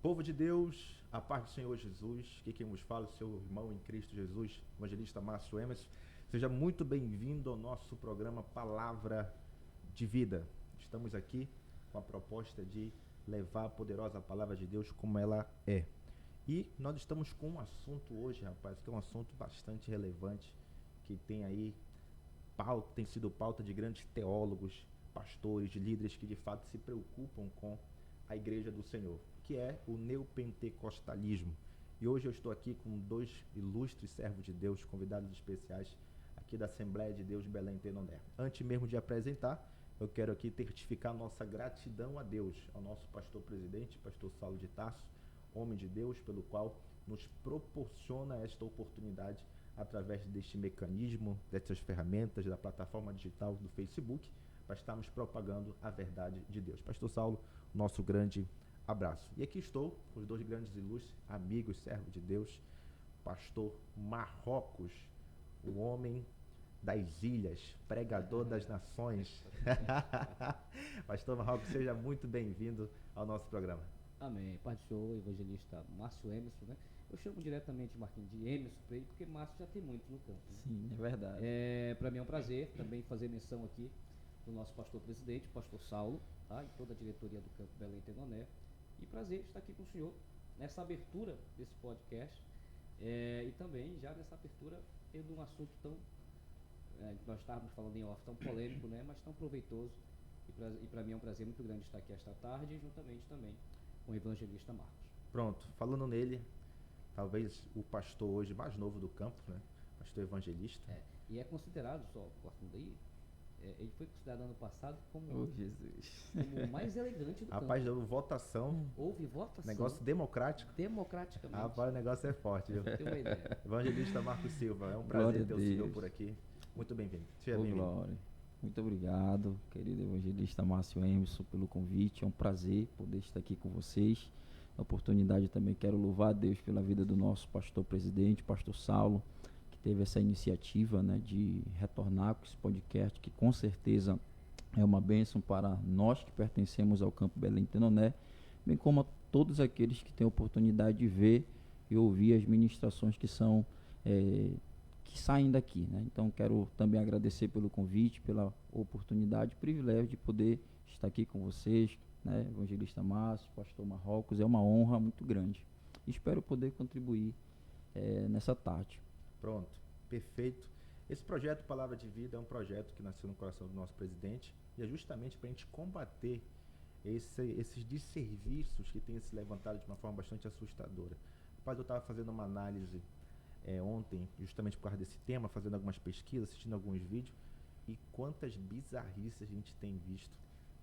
Povo de Deus, a paz do Senhor Jesus, que quem vos fala, o seu irmão em Cristo Jesus, evangelista Márcio Emerson. Seja muito bem-vindo ao nosso programa Palavra de Vida. Estamos aqui com a proposta de levar a poderosa palavra de Deus como ela é. E nós estamos com um assunto hoje, rapaz, que é um assunto bastante relevante, que tem sido pauta de grandes teólogos, pastores, líderes que de fato se preocupam com a Igreja do Senhor, que é o neopentecostalismo. E hoje eu estou aqui com dois ilustres servos de Deus, convidados especiais aqui da Assembleia de Deus de Belém Tenoné. Antes mesmo de apresentar, eu quero aqui certificar nossa gratidão a Deus, ao nosso pastor presidente, pastor Saulo de Tarso, homem de Deus, pelo qual nos proporciona esta oportunidade através deste mecanismo, dessas ferramentas, da plataforma digital do Facebook, para estarmos propagando a verdade de Deus. Pastor Saulo, nosso grande abraço. E aqui estou com os dois grandes ilustres amigos, servos de Deus, pastor Marrocos, o homem das ilhas, pregador das nações. Pastor Marrocos, seja muito bem-vindo ao nosso programa. Amém. Pai do Senhor, evangelista Márcio Emerson, né? Eu chamo diretamente Marquinhos de Emerson para ele, porque Márcio já tem muito no campo. Né? Sim, é verdade. Para mim é um prazer também fazer menção aqui do nosso pastor presidente, pastor Saulo, tá? E toda a diretoria do Campo Belém Tenoné. E prazer estar aqui com o senhor nessa abertura desse podcast e também já nessa abertura tendo um assunto tão, nós estávamos falando em off, tão polêmico, né? Mas tão proveitoso. E para mim é um prazer muito grande estar aqui esta tarde, juntamente também com o evangelista Marcos. Pronto, falando nele, talvez o pastor hoje mais novo do campo, né? Pastor evangelista. E é considerado, só cortando aí, ele foi considerado ano passado como, Jesus. como o mais elegante do Rapaz, campo. deu votação. Houve votação. Negócio democrático. Democraticamente. Rapaz, o negócio é forte, viu? Tem uma ideia. Evangelista Marcos Silva, é um Glória prazer a ter o senhor Deus. por aqui. Muito bem-vindo. Seja Ô, bem-vindo. glória. Muito obrigado, querido evangelista Márcio Emerson, pelo convite. É um prazer poder estar aqui com vocês. Na oportunidade também quero louvar a Deus pela vida do nosso pastor presidente, pastor Saulo, que teve essa iniciativa, né, de retornar com esse podcast, que com certeza é uma bênção para nós que pertencemos ao Campo Belém Tenoné, bem como a todos aqueles que têm a oportunidade de ver e ouvir as ministrações que são que saem daqui, né? Então quero também agradecer pelo convite, pela oportunidade, privilégio de poder estar aqui com vocês, né? Evangelista Márcio, pastor Marrocos, é uma honra muito grande. Espero poder contribuir nessa tarde. Pronto, perfeito. Esse projeto Palavra de Vida é um projeto que nasceu no coração do nosso presidente e é justamente para a gente combater esses desserviços que têm se levantado de uma forma bastante assustadora. Rapaz, eu estava fazendo uma análise ontem, justamente por causa desse tema, fazendo algumas pesquisas, assistindo alguns vídeos, e quantas bizarrices a gente tem visto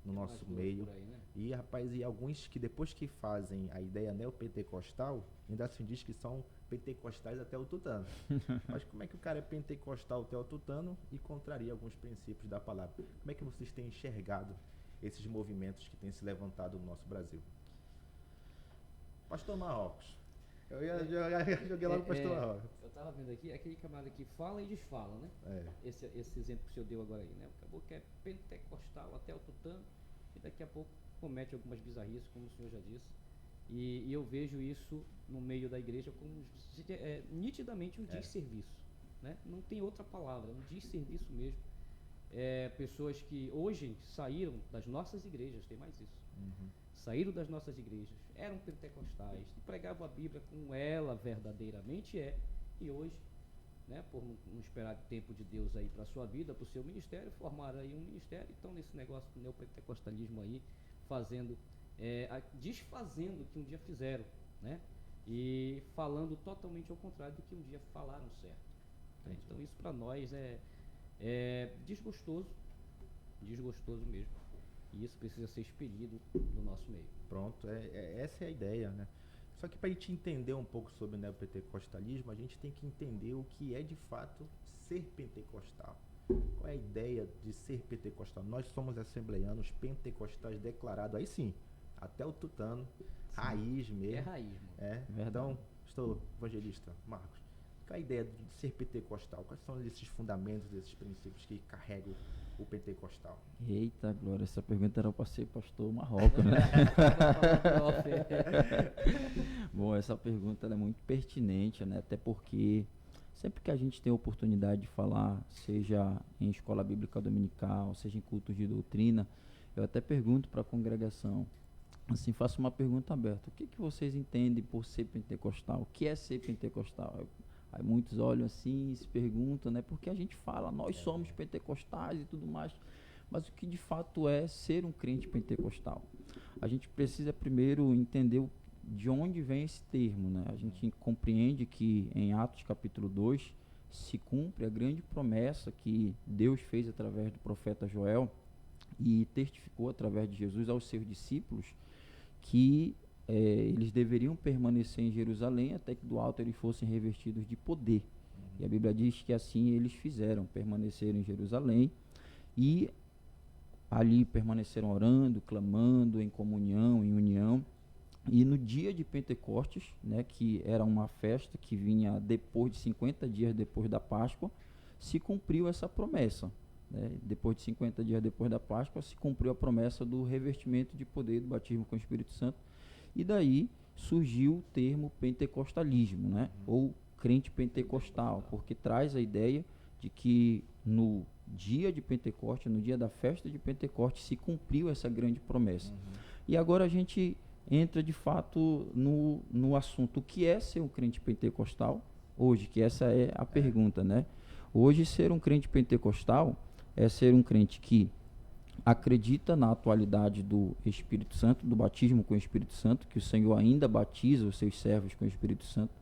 no nosso meio. Aí, né? E, rapaz, e alguns que depois que fazem a ideia neopentecostal, ainda se diz que são pentecostais até o tutano. Mas como é que o cara é pentecostal até o tutano e contraria alguns princípios da palavra? Como é que vocês têm enxergado esses movimentos que têm se levantado no nosso Brasil? Pastor Marrocos. Eu joguei logo o pastor Marrocos. Eu estava vendo aqui, aquele camarada que fala e desfala, né? Esse exemplo que o senhor deu agora aí, né? Acabou que é pentecostal até o tutano e daqui a pouco comete algumas bizarrices, como o senhor já disse. E eu vejo isso no meio da igreja como nitidamente um desserviço, né? Não tem outra palavra, um desserviço mesmo. Pessoas que hoje saíram das nossas igrejas, tem mais isso. Saíram das nossas igrejas, eram pentecostais, pregavam a Bíblia como ela verdadeiramente é, e hoje, né, por não esperar tempo de Deus aí para a sua vida, para o seu ministério, formaram aí um ministério, e estão nesse negócio do neopentecostalismo aí, desfazendo o que um dia fizeram, né, e falando totalmente ao contrário do que um dia falaram certo. Né? Então isso para nós é desgostoso mesmo. E isso precisa ser expelido do nosso meio. Pronto, essa é a ideia, né? Só que para a gente entender um pouco sobre o neopentecostalismo, a gente tem que entender o que é de fato ser pentecostal. Qual é a ideia de ser pentecostal? Nós somos assembleianos pentecostais declarados, aí sim, até o tutano, sim. Raiz mesmo. É raiz, mano. Então, estou evangelista Marcos. Qual é a ideia de ser pentecostal? Quais são esses fundamentos, esses princípios que carregam o pentecostal? Eita, Glória, essa pergunta era para ser pastor Marrocos, né? Bom, essa pergunta é muito pertinente, né? Até porque sempre que a gente tem a oportunidade de falar, seja em escola bíblica dominical, seja em cultos de doutrina, eu até pergunto para a congregação, assim, faço uma pergunta aberta: o que vocês entendem por ser pentecostal? O que é ser pentecostal? Aí muitos olham assim e se perguntam, né? Porque a gente fala, nós somos pentecostais e tudo mais, mas o que de fato é ser um crente pentecostal? A gente precisa primeiro entender de onde vem esse termo, né? A gente compreende que em Atos capítulo 2 se cumpre a grande promessa que Deus fez através do profeta Joel e testificou através de Jesus aos seus discípulos que eles deveriam permanecer em Jerusalém até que do alto eles fossem revestidos de poder. E a Bíblia diz que assim eles fizeram, permaneceram em Jerusalém e ali permaneceram orando, clamando, em comunhão, em união. E no dia de Pentecostes, né, que era uma festa que vinha depois de 50 dias depois da Páscoa, se cumpriu essa promessa. Né? Depois de 50 dias depois da Páscoa, se cumpriu a promessa do revestimento de poder, do batismo com o Espírito Santo. E daí surgiu o termo pentecostalismo, né? Ou crente pentecostal, porque traz a ideia de que no dia de Pentecostes, no dia da festa de Pentecostes, se cumpriu essa grande promessa. E agora a gente entra de fato no assunto: o que é ser um crente pentecostal hoje, que essa é a pergunta, né? Hoje, ser um crente pentecostal é ser um crente que acredita na atualidade do Espírito Santo, do batismo com o Espírito Santo, que o Senhor ainda batiza os seus servos com o Espírito Santo.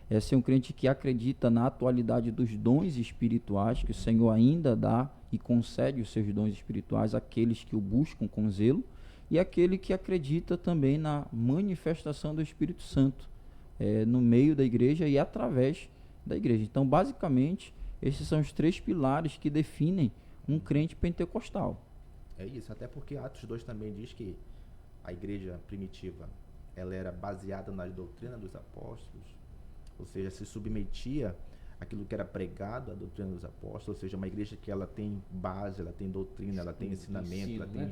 É ser um crente que acredita na atualidade dos dons espirituais, que o Senhor ainda dá e concede os seus dons espirituais àqueles que o buscam com zelo, e aquele que acredita também na manifestação do Espírito Santo no meio da igreja e através da igreja. Então, basicamente, esses são os três pilares que definem um crente pentecostal. É isso, até porque Atos 2 também diz que a igreja primitiva ela era baseada nas doutrinas dos apóstolos, ou seja, se submetia àquilo que era pregado, a doutrina dos apóstolos, ou seja, uma igreja que ela tem base, ela tem doutrina, ela tem ensinamento, ela tem... Né?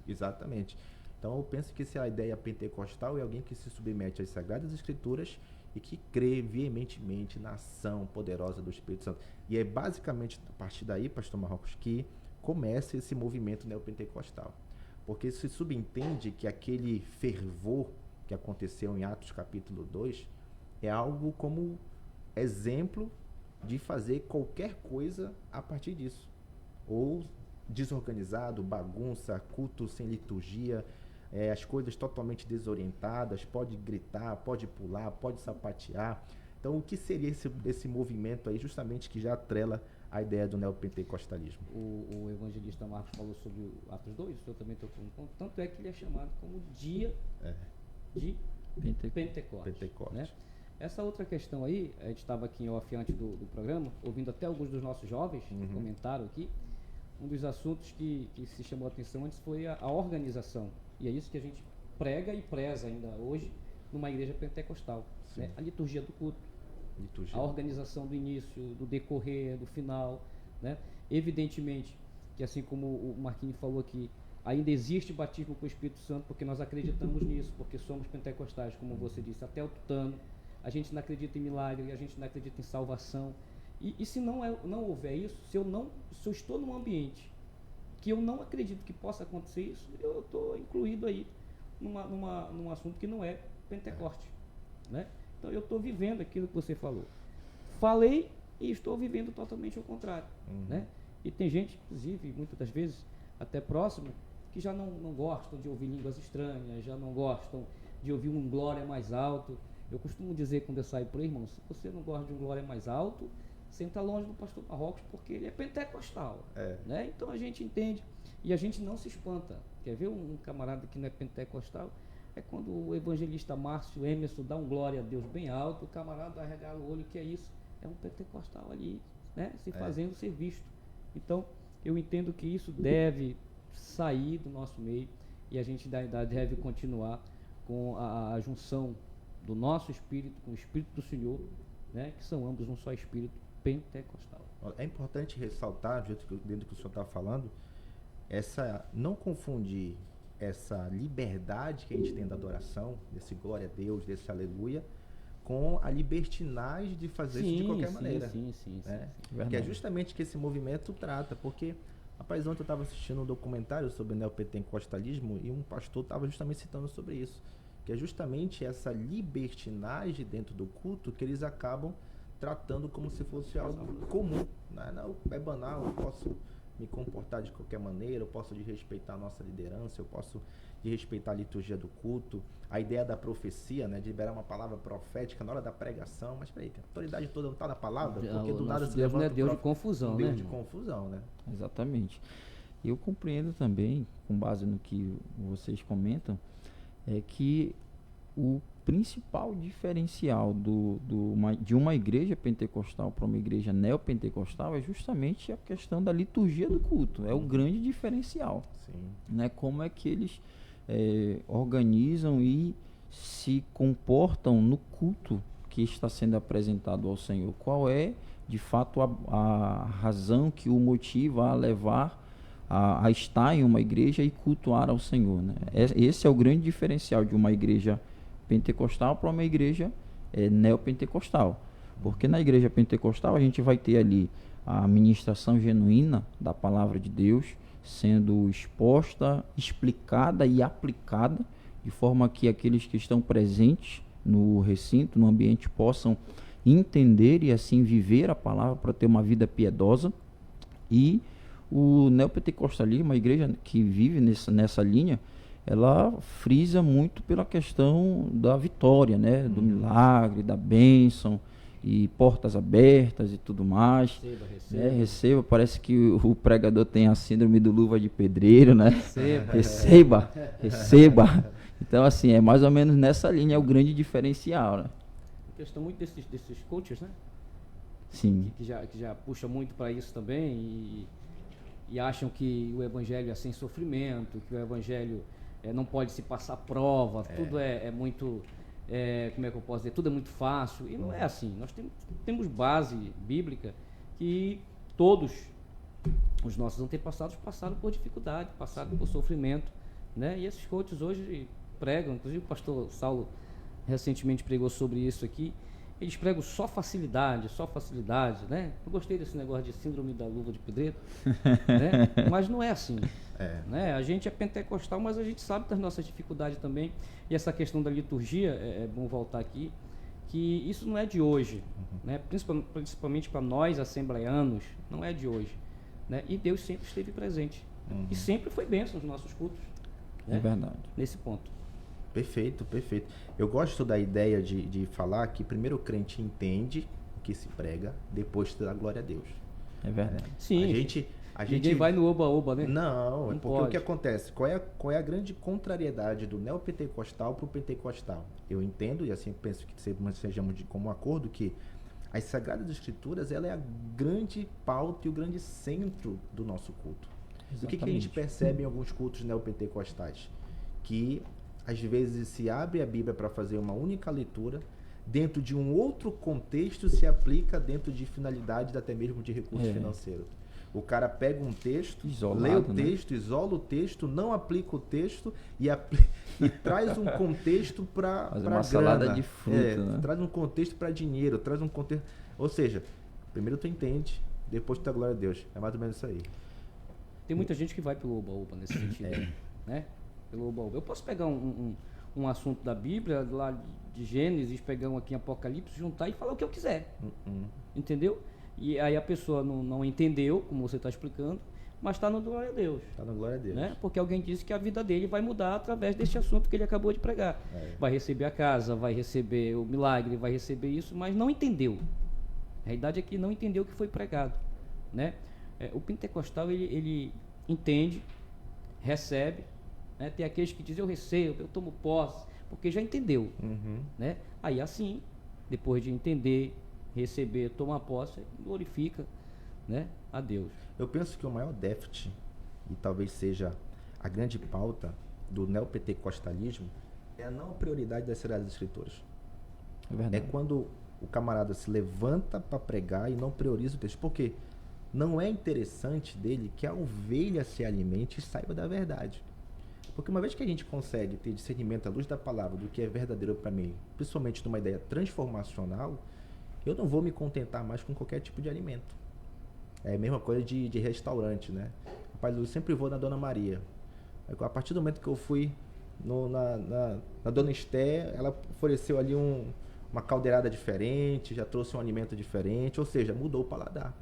Exatamente. Então eu penso que se a ideia pentecostal é alguém que se submete às Sagradas Escrituras e que crê veementemente na ação poderosa do Espírito Santo. E é basicamente a partir daí, pastor Marrocos, que começa esse movimento neopentecostal. Porque se subentende que aquele fervor que aconteceu em Atos capítulo 2 é algo como exemplo de fazer qualquer coisa a partir disso. Ou desorganizado, bagunça, culto sem liturgia, as coisas totalmente desorientadas, pode gritar, pode pular, pode sapatear. Então, o que seria esse movimento aí, justamente que já atrela a ideia do neopentecostalismo? O evangelista Marcos falou sobre Atos 2, o senhor também tocou no ponto, tanto é que ele é chamado como dia de Pentecostes. Né? Essa outra questão aí, a gente estava aqui em off antes do programa, ouvindo até alguns dos nossos jovens comentaram aqui. Um dos assuntos que se chamou a atenção antes foi a organização. E é isso que a gente prega e preza ainda hoje numa igreja pentecostal. Né? A liturgia do culto, a organização do início, do decorrer, do final. Né? Evidentemente que, assim como o Marquinhos falou aqui, ainda existe batismo com o Espírito Santo, porque nós acreditamos nisso, porque somos pentecostais, como você disse, até o tutano. A gente não acredita em milagre, a gente não acredita em salvação. E se não houver isso, se eu estou num ambiente que eu não acredito que possa acontecer isso, eu estou incluído aí num assunto que não é Pentecoste. Né? Então eu estou vivendo aquilo que você falou. Falei e estou vivendo totalmente ao contrário. Né? E tem gente, inclusive, muitas das vezes, até próximo, que já não gostam de ouvir línguas estranhas, já não gostam de ouvir um glória mais alto. Eu costumo dizer quando eu saio por aí, irmão, se você não gosta de um glória mais alto, senta longe do pastor Marrocos, porque ele é pentecostal. Né? Então a gente entende e a gente não se espanta. Quer ver um camarada que não é pentecostal? É quando o evangelista Márcio Emerson dá um glória a Deus bem alto, o camarada arregala o olho, que é isso? É um pentecostal ali, né? Se fazendo ser visto. Então eu entendo que isso deve sair do nosso meio e a gente deve continuar com a junção do nosso espírito com o Espírito do Senhor, né? Que são ambos um só espírito pentecostal. É importante ressaltar, dentro do que o senhor está falando, não confundir essa liberdade que a gente tem da adoração, desse glória a Deus, desse aleluia, com a libertinagem de fazer isso de qualquer maneira. Sim. Que é justamente que esse movimento trata, porque, rapaz, ontem eu estava assistindo um documentário sobre neopentecostalismo e um pastor estava justamente citando sobre isso, que é justamente essa libertinagem dentro do culto que eles acabam tratando como se fosse algo comum. Não, é banal, eu posso me comportar de qualquer maneira, eu posso desrespeitar a nossa liderança, eu posso desrespeitar a liturgia do culto, a ideia da profecia, né, de liberar uma palavra profética na hora da pregação, mas peraí, a autoridade toda não está na palavra, porque do nada se Deus levanta não é Deus de confusão, Deus né? de confusão, né? Exatamente. Eu compreendo também, com base no que vocês comentam, é que o principal diferencial de uma igreja pentecostal para uma igreja neopentecostal é justamente a questão da liturgia do culto. É o grande diferencial. Sim. Né? Como é que eles organizam e se comportam no culto que está sendo apresentado ao Senhor. Qual é, de fato, a razão que o motiva a levar a estar em uma igreja e cultuar ao Senhor. Né? Esse é o grande diferencial de uma igreja pentecostal para uma igreja neopentecostal. Porque na igreja pentecostal a gente vai ter ali a ministração genuína da palavra de Deus sendo exposta, explicada e aplicada, de forma que aqueles que estão presentes no recinto, no ambiente, possam entender e assim viver a palavra para ter uma vida piedosa. E o neopentecostalismo, a igreja que vive nessa linha, ela frisa muito pela questão da vitória, né? Do milagre, da bênção e portas abertas e tudo mais. Receba. Parece que o pregador tem a síndrome do luva de pedreiro, né? Receba. Então, assim, é mais ou menos nessa linha, é o grande diferencial, né? A questão muito desses coaches, né? Sim. Que já puxa muito para isso também e acham que o evangelho é sem sofrimento, que o evangelho não pode se passar prova, tudo é muito, como é que eu posso dizer, tudo é muito fácil, e não é assim. Nós temos base bíblica que todos os nossos antepassados passaram por dificuldade, passaram por sofrimento, né? E esses coaches hoje pregam, inclusive o pastor Saulo recentemente pregou sobre isso aqui, eles pregam só facilidade, né? Eu gostei desse negócio de síndrome da luva de pedreiro, né? Mas não é assim, né? A gente é pentecostal, mas a gente sabe das nossas dificuldades também. E essa questão da liturgia, é bom voltar aqui, que isso não é de hoje, né? Principalmente para nós assembleianos, não é de hoje, né? E Deus sempre esteve presente e sempre foi bênção nos nossos cultos, né? É verdade. Nesse ponto. Perfeito. Eu gosto da ideia de falar que primeiro o crente entende o que se prega, depois dá glória a Deus. É verdade. Sim. A Ninguém gente vai no oba-oba, né? Não, porque pode. O que acontece? Qual é a grande contrariedade do neopentecostal para o pentecostal? Eu entendo, e assim penso que sejamos de comum acordo, que as Sagradas Escrituras, ela é a grande pauta e o grande centro do nosso culto. Exatamente. O que a gente percebe em alguns cultos neopentecostais? Que às vezes se abre a Bíblia para fazer uma única leitura, dentro de um outro contexto se aplica dentro de finalidades até mesmo de recurso financeiro. O cara pega um texto, lê o texto, isola o texto, não aplica o texto e traz um contexto para grana. Salada de fruta, né? Traz um contexto para dinheiro, traz um contexto... Ou seja, primeiro tu entende, depois tu dá glória a Deus. É mais ou menos isso aí. Tem muita gente que vai pelo oba-oba nesse sentido, né? Pelo oba-oba. Eu posso pegar um assunto da Bíblia, lá de Gênesis, pegar um aqui em Apocalipse, juntar e falar o que eu quiser. Entendeu? E aí a pessoa não entendeu, como você está explicando, mas está no glória a Deus. Está no glória a Deus. Né? Porque alguém disse que a vida dele vai mudar através desse assunto que ele acabou de pregar. Vai receber a casa, vai receber o milagre, vai receber isso, mas não entendeu. A realidade é que não entendeu o que foi pregado. Né? O pentecostal, ele entende, recebe, né? Tem aqueles que dizem, eu recebo, eu tomo posse, porque já entendeu. Né? Aí assim, depois de entender, receber, tomar posse, glorifica, né, a Deus. Eu penso que o maior déficit, e talvez seja a grande pauta do neopentecostalismo, é a não prioridade das Sagradas Escrituras. É quando o camarada se levanta para pregar e não prioriza o texto. Por quê? não é interessante dele que a ovelha se alimente e saiba da verdade. Porque uma vez que a gente consegue ter discernimento à luz da palavra do que é verdadeiro para mim, principalmente numa ideia transformacional, eu não vou me contentar mais com qualquer tipo de alimento. É a mesma coisa de restaurante, né? Rapaz, eu sempre vou na Dona Maria. A partir do momento que eu fui na Dona Esté, ela ofereceu ali uma caldeirada diferente, já trouxe um alimento diferente, ou seja, mudou o paladar.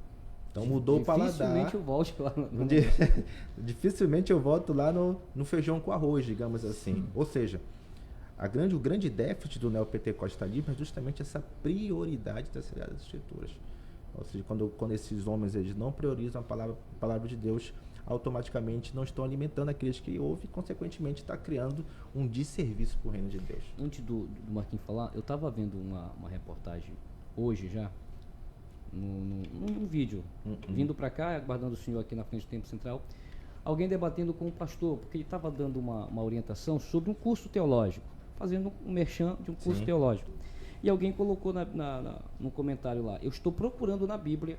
Então mudou o paladar. Dificilmente eu volto lá. Dificilmente eu volto lá no feijão com arroz, digamos assim. Ou seja, o grande déficit do neopentecostalismo é justamente essa prioridade das Sagradas Escrituras. Ou seja, quando esses homens eles não priorizam a palavra de Deus, automaticamente não estão alimentando aqueles que ouvem e, consequentemente, está criando um desserviço para o reino de Deus. Antes do Marquinhos falar, eu estava vendo uma reportagem hoje já, num vídeo, vindo para cá, aguardando o senhor aqui na frente do Templo Central, alguém debatendo com o pastor, porque ele estava dando uma orientação sobre um curso teológico, fazendo um merchan de um curso teológico. E alguém colocou no comentário lá, eu estou procurando na Bíblia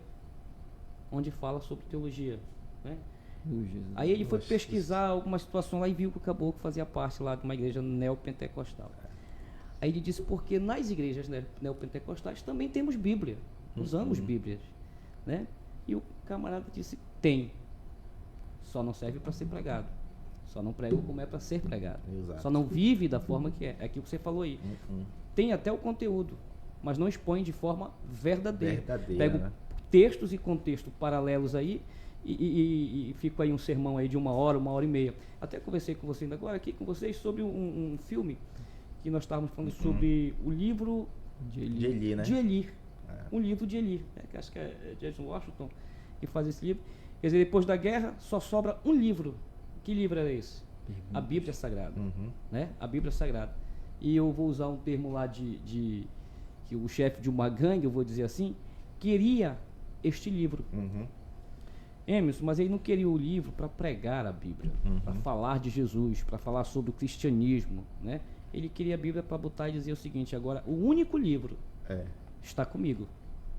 onde fala sobre teologia, né? Aí ele foi pesquisar alguma situação lá e viu que o caboclo fazia parte lá de uma igreja neopentecostal. Aí ele disse, porque nas igrejas neopentecostais também temos Bíblia, usamos Bíblias, né? E o camarada disse, tem, só não serve para ser pregado, só não prega como é para ser pregado. Exato. Só não vive da forma que é aquilo que você falou aí. Tem até o conteúdo, mas não expõe de forma verdadeira. Pega textos e contextos paralelos aí e fico aí um sermão aí de 1 hora, 1h30. Até conversei com você ainda agora aqui com vocês sobre um filme que nós estávamos falando sobre o livro de Eli, né? De Eli. Um livro de Eli, que acho que é Jason Washington que faz esse livro. Quer dizer, depois da guerra só sobra um livro. Que livro era esse? A Bíblia Sagrada, né? A Bíblia Sagrada. E eu vou usar um termo lá que o chefe de uma gangue, eu vou dizer assim, queria este livro. Emerson, mas ele não queria o livro para pregar a Bíblia, para falar de Jesus, para falar sobre o cristianismo, né? Ele queria a Bíblia para botar e dizer o seguinte, agora, o único livro está comigo.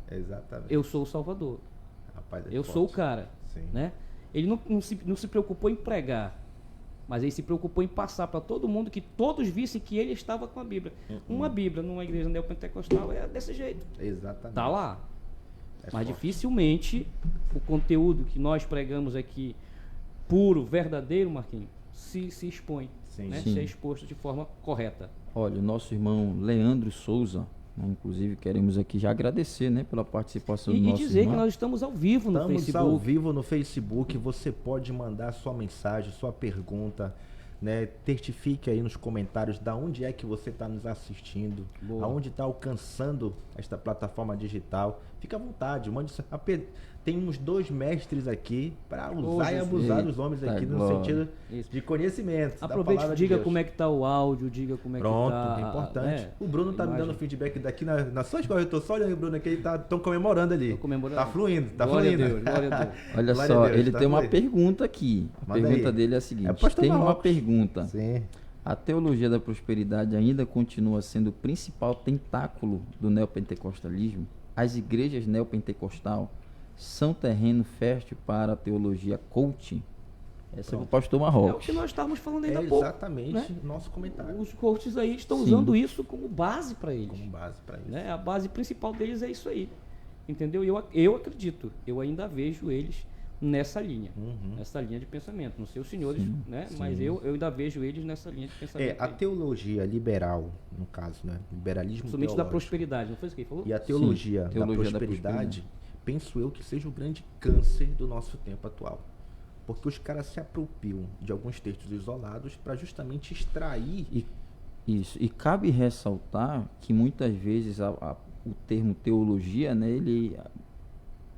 Exatamente. Eu sou o Salvador. Rapaz, eu sou o cara. Né? Ele não se preocupou em pregar, mas ele se preocupou em passar para todo mundo que todos vissem que ele estava com a Bíblia. Uma Bíblia numa igreja neopentecostal é desse jeito. Exatamente. Está lá. Mas dificilmente o conteúdo que nós pregamos aqui, puro, verdadeiro, Marquinhos, se expõe, né? Se é exposto de forma correta. Olha, o nosso irmão Leandro Souza, né, inclusive queremos aqui já agradecer, né, pela participação do nosso dizer irmão. Que nós estamos ao vivo no Facebook. Estamos ao vivo no Facebook, você pode mandar sua mensagem, sua pergunta, né? Testifique aí nos comentários da onde é que você está nos assistindo, aonde está alcançando esta plataforma digital. Fica à vontade, mande. Tem uns 2 mestres aqui para usar e abusar dos homens aqui no sentido de conhecimento. Aproveite e diga como é que está o áudio, diga como é que está. Pronto, é importante. O Bruno está me dando feedback daqui na sua escola. Eu estou só olhando o Bruno aqui, eles estão comemorando ali. Está fluindo, está fluindo. Glória a Deus. Olha só, ele tem uma pergunta aqui. A pergunta dele é a seguinte: tem uma pergunta. Sim. A teologia da prosperidade ainda continua sendo o principal tentáculo do neopentecostalismo? As igrejas neopentecostal são terreno fértil para a teologia coaching? Essa é o pastor Marrocos. É o que nós estávamos falando ainda há pouco. Exatamente, né? Nosso comentário. Os coaches aí estão usando isso como base para eles. Como base para eles. Né? A base principal deles é isso aí. Entendeu? Eu acredito, eu ainda vejo eles nessa linha, nessa linha de pensamento. Não sei os senhores, né? Mas eu ainda vejo eles nessa linha de pensamento. A teologia liberal, no caso, né? Liberalismo principalmente da prosperidade, não foi isso que ele falou? E a teologia da prosperidade, penso eu que seja o grande câncer do nosso tempo atual. Porque os caras se apropriam de alguns textos isolados para justamente extrair... Isso. E cabe ressaltar que muitas vezes o termo teologia, né, ele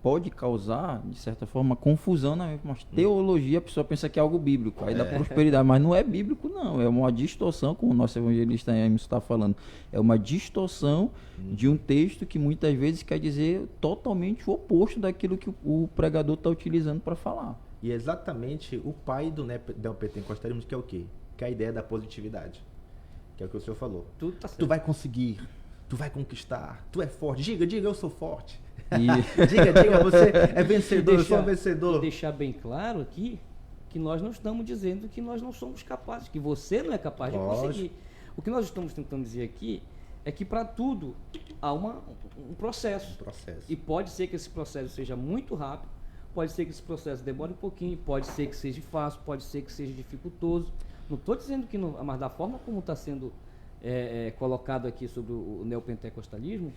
pode causar, de certa forma, confusão, né? Mas teologia, a pessoa pensa que é algo bíblico, aí da prosperidade, mas não é bíblico não, é uma distorção, como o nosso evangelista Emerson está falando, é uma distorção de um texto que muitas vezes quer dizer totalmente o oposto daquilo que o pregador está utilizando para falar. E exatamente o pai do neopentecostalismo, que é o quê? Que é a ideia da positividade, que é o que o senhor falou. Tudo tá certo. Tu vai conseguir, tu vai conquistar, tu é forte, diga, eu sou forte. Diga, você é vencedor, eu sou vencedor. E deixar bem claro aqui que nós não estamos dizendo que nós não somos capazes, que você não é capaz de conseguir. O que nós estamos tentando dizer aqui é que para tudo há um processo. E pode ser que esse processo seja muito rápido, pode ser que esse processo demore um pouquinho, pode ser que seja fácil, pode ser que seja dificultoso. Não estou dizendo que não, mas da forma como está sendo colocado aqui sobre o neopentecostalismo,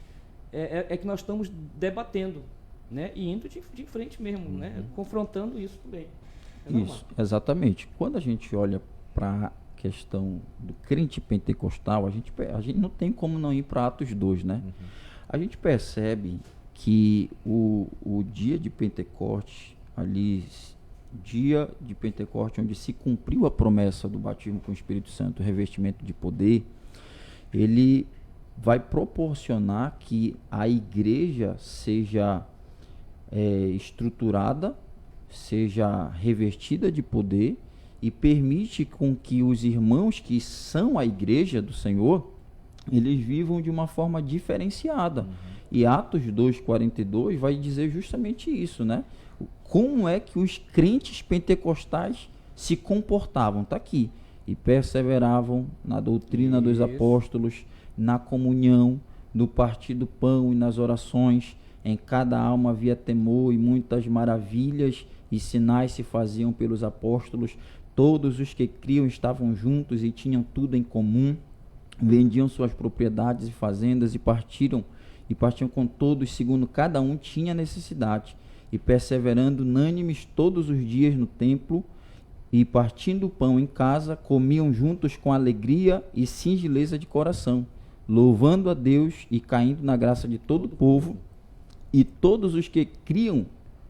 é que nós estamos debatendo, né? E indo de frente mesmo, né? Confrontando isso também. Isso, exatamente. Quando a gente olha para a questão do crente pentecostal, a gente não tem como não ir para Atos 2, né? A gente percebe que o dia de Pentecostes, ali, dia de Pentecostes, onde se cumpriu a promessa do batismo com o Espírito Santo, o revestimento de poder, ele vai proporcionar que a igreja seja estruturada, seja revestida de poder e permite com que os irmãos que são a igreja do Senhor, eles vivam de uma forma diferenciada. E Atos 2:42 vai dizer justamente isso, né? Como é que os crentes pentecostais se comportavam? Está aqui. E perseveravam na doutrina dos apóstolos, na comunhão, no partir do pão e nas orações. Em cada alma havia temor e muitas maravilhas e sinais se faziam pelos apóstolos. Todos os que criam estavam juntos e tinham tudo em comum. Vendiam suas propriedades e fazendas e partiam com todos, segundo cada um tinha necessidade. E perseverando unânimes todos os dias no templo, e partindo o pão em casa, comiam juntos com alegria e singeleza de coração, louvando a Deus e caindo na graça de todo o povo. E todos os que criam,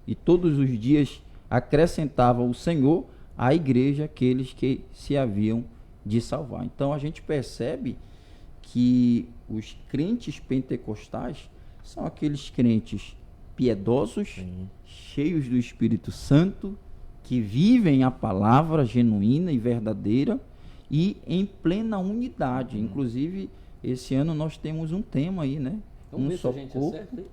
e todos os dias acrescentavam o Senhor à igreja aqueles que se haviam de salvar. Então a gente percebe que os crentes pentecostais são aqueles crentes piedosos, cheios do Espírito Santo, que vivem a palavra genuína e verdadeira e em plena unidade. Inclusive, esse ano nós temos um tema aí, né? Um só corpo,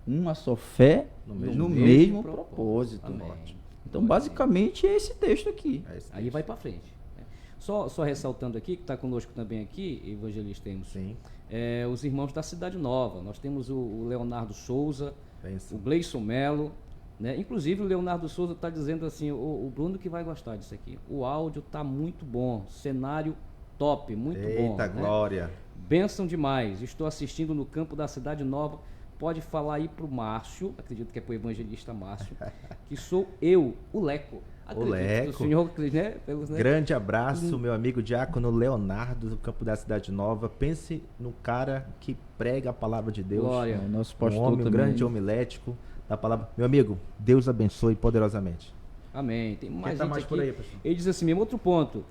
uma só fé, no mesmo propósito. Então, basicamente, é esse texto aqui. Aí vai para frente. Só ressaltando aqui, que está conosco também aqui, evangelista Emerson, os irmãos da Cidade Nova. Nós temos o Leonardo Souza, o Gleison Melo, né? Inclusive o Leonardo Souza está dizendo assim, o Bruno que vai gostar disso aqui. O áudio está muito bom, cenário top, muito bom. Eita glória! Né? Bênção demais. Estou assistindo no campo da Cidade Nova. Pode falar aí pro Márcio, acredito que é pro evangelista Márcio, que sou eu, o Leco. O Leco. O senhor, né? Grande abraço, meu amigo diácono Leonardo, do campo da Cidade Nova. Pense no cara que prega a palavra de Deus. Glória. Nosso pastor um homem, também. Grande homilético da palavra. Meu amigo, Deus abençoe poderosamente. Amém. Tem mais gente mais aqui. Por aí, pastor? Ele diz assim mesmo, outro ponto.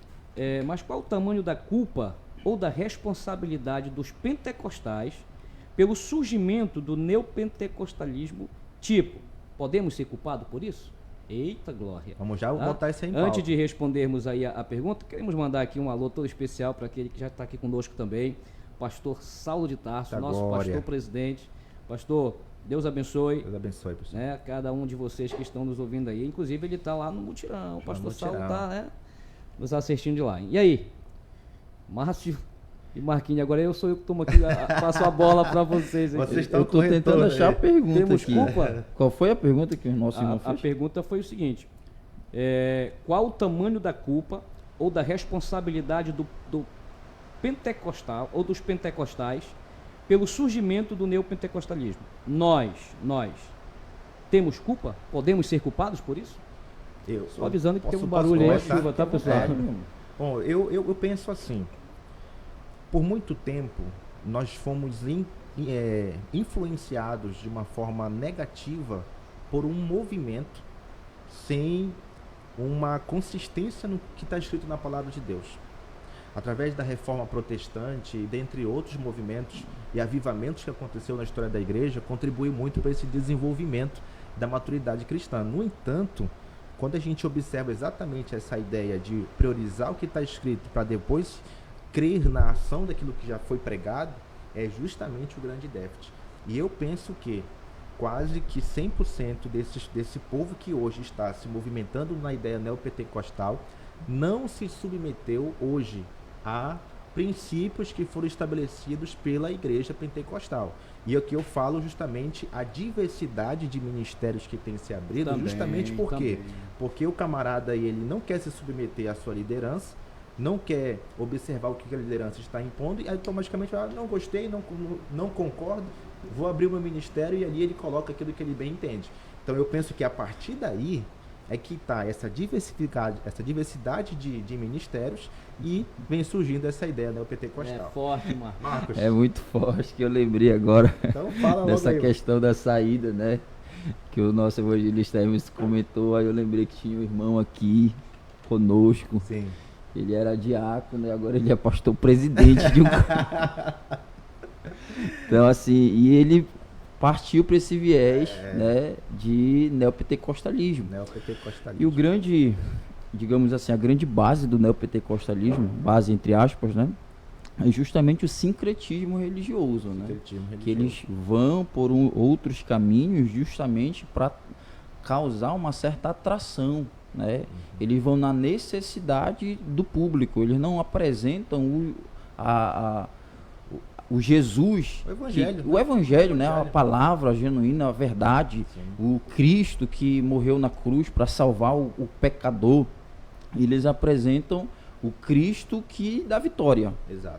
Mas qual o tamanho da culpa ou da responsabilidade dos pentecostais pelo surgimento do neopentecostalismo? Tipo, podemos ser culpados por isso? Eita glória. Vamos já botar isso aí em pauta. Antes de respondermos aí a pergunta, queremos mandar aqui um alô todo especial para aquele que já está aqui conosco também, pastor Saulo de Tarso, nosso pastor presidente. Pastor, Deus abençoe. Deus abençoe, pastor. Né, cada um de vocês que estão nos ouvindo aí. Inclusive, ele está lá no mutirão. O pastor Saulo está, né, nos assistindo de lá. E aí? Márcio e Marquinhos, agora eu que tomo aqui, passo a bola para vocês aqui. Vocês estão eu estou tentando achar a pergunta. Temos aqui. Culpa? Qual foi a pergunta que o nosso irmão fez? A pergunta foi o seguinte: qual o tamanho da culpa ou da responsabilidade do pentecostal ou dos pentecostais pelo surgimento do neopentecostalismo? Nós temos culpa? Podemos ser culpados por isso? Só avisando que tem um barulho aí, chuva, tá, pessoal? Bom, eu penso assim. Por muito tempo, nós fomos influenciados de uma forma negativa por um movimento sem uma consistência no que está escrito na palavra de Deus. Através da reforma protestante e dentre outros movimentos e avivamentos que aconteceu na história da igreja, contribuiu muito para esse desenvolvimento da maturidade cristã. No entanto, quando a gente observa exatamente essa ideia de priorizar o que está escrito para depois crer na ação daquilo que já foi pregado, é justamente o grande déficit. E eu penso que quase que 100% desse povo que hoje está se movimentando na ideia neopentecostal não se submeteu hoje a princípios que foram estabelecidos pela igreja pentecostal. E aqui eu falo justamente a diversidade de ministérios que tem se abrido, justamente por quê? Porque o camarada ele não quer se submeter à sua liderança, não quer observar o que a liderança está impondo e automaticamente fala, não gostei, não concordo, vou abrir o meu ministério, e ali ele coloca aquilo que ele bem entende. Então eu penso que a partir daí é que está essa diversidade de ministérios, e vem surgindo essa ideia neopentecostal. É forte, Marcos. É muito forte, que eu lembrei agora então, fala dessa aí, questão da saída, né? Que o nosso evangelista Hermes comentou, aí eu lembrei que tinha um irmão aqui conosco. Sim. Ele era diácono, e agora ele é pastor presidente de um... Então, assim, e ele partiu para esse viés, né, de neopentecostalismo. E o grande, digamos assim, a grande base do neopentecostalismo, base entre aspas, né, é justamente o sincretismo religioso, né? Que eles vão por outros caminhos justamente para causar uma certa atração, né? Eles vão na necessidade do público, eles não apresentam o Jesus, o evangelho, né? A palavra genuína, a verdade, o Cristo que morreu na cruz para salvar o pecador. Eles apresentam o Cristo que dá vitória,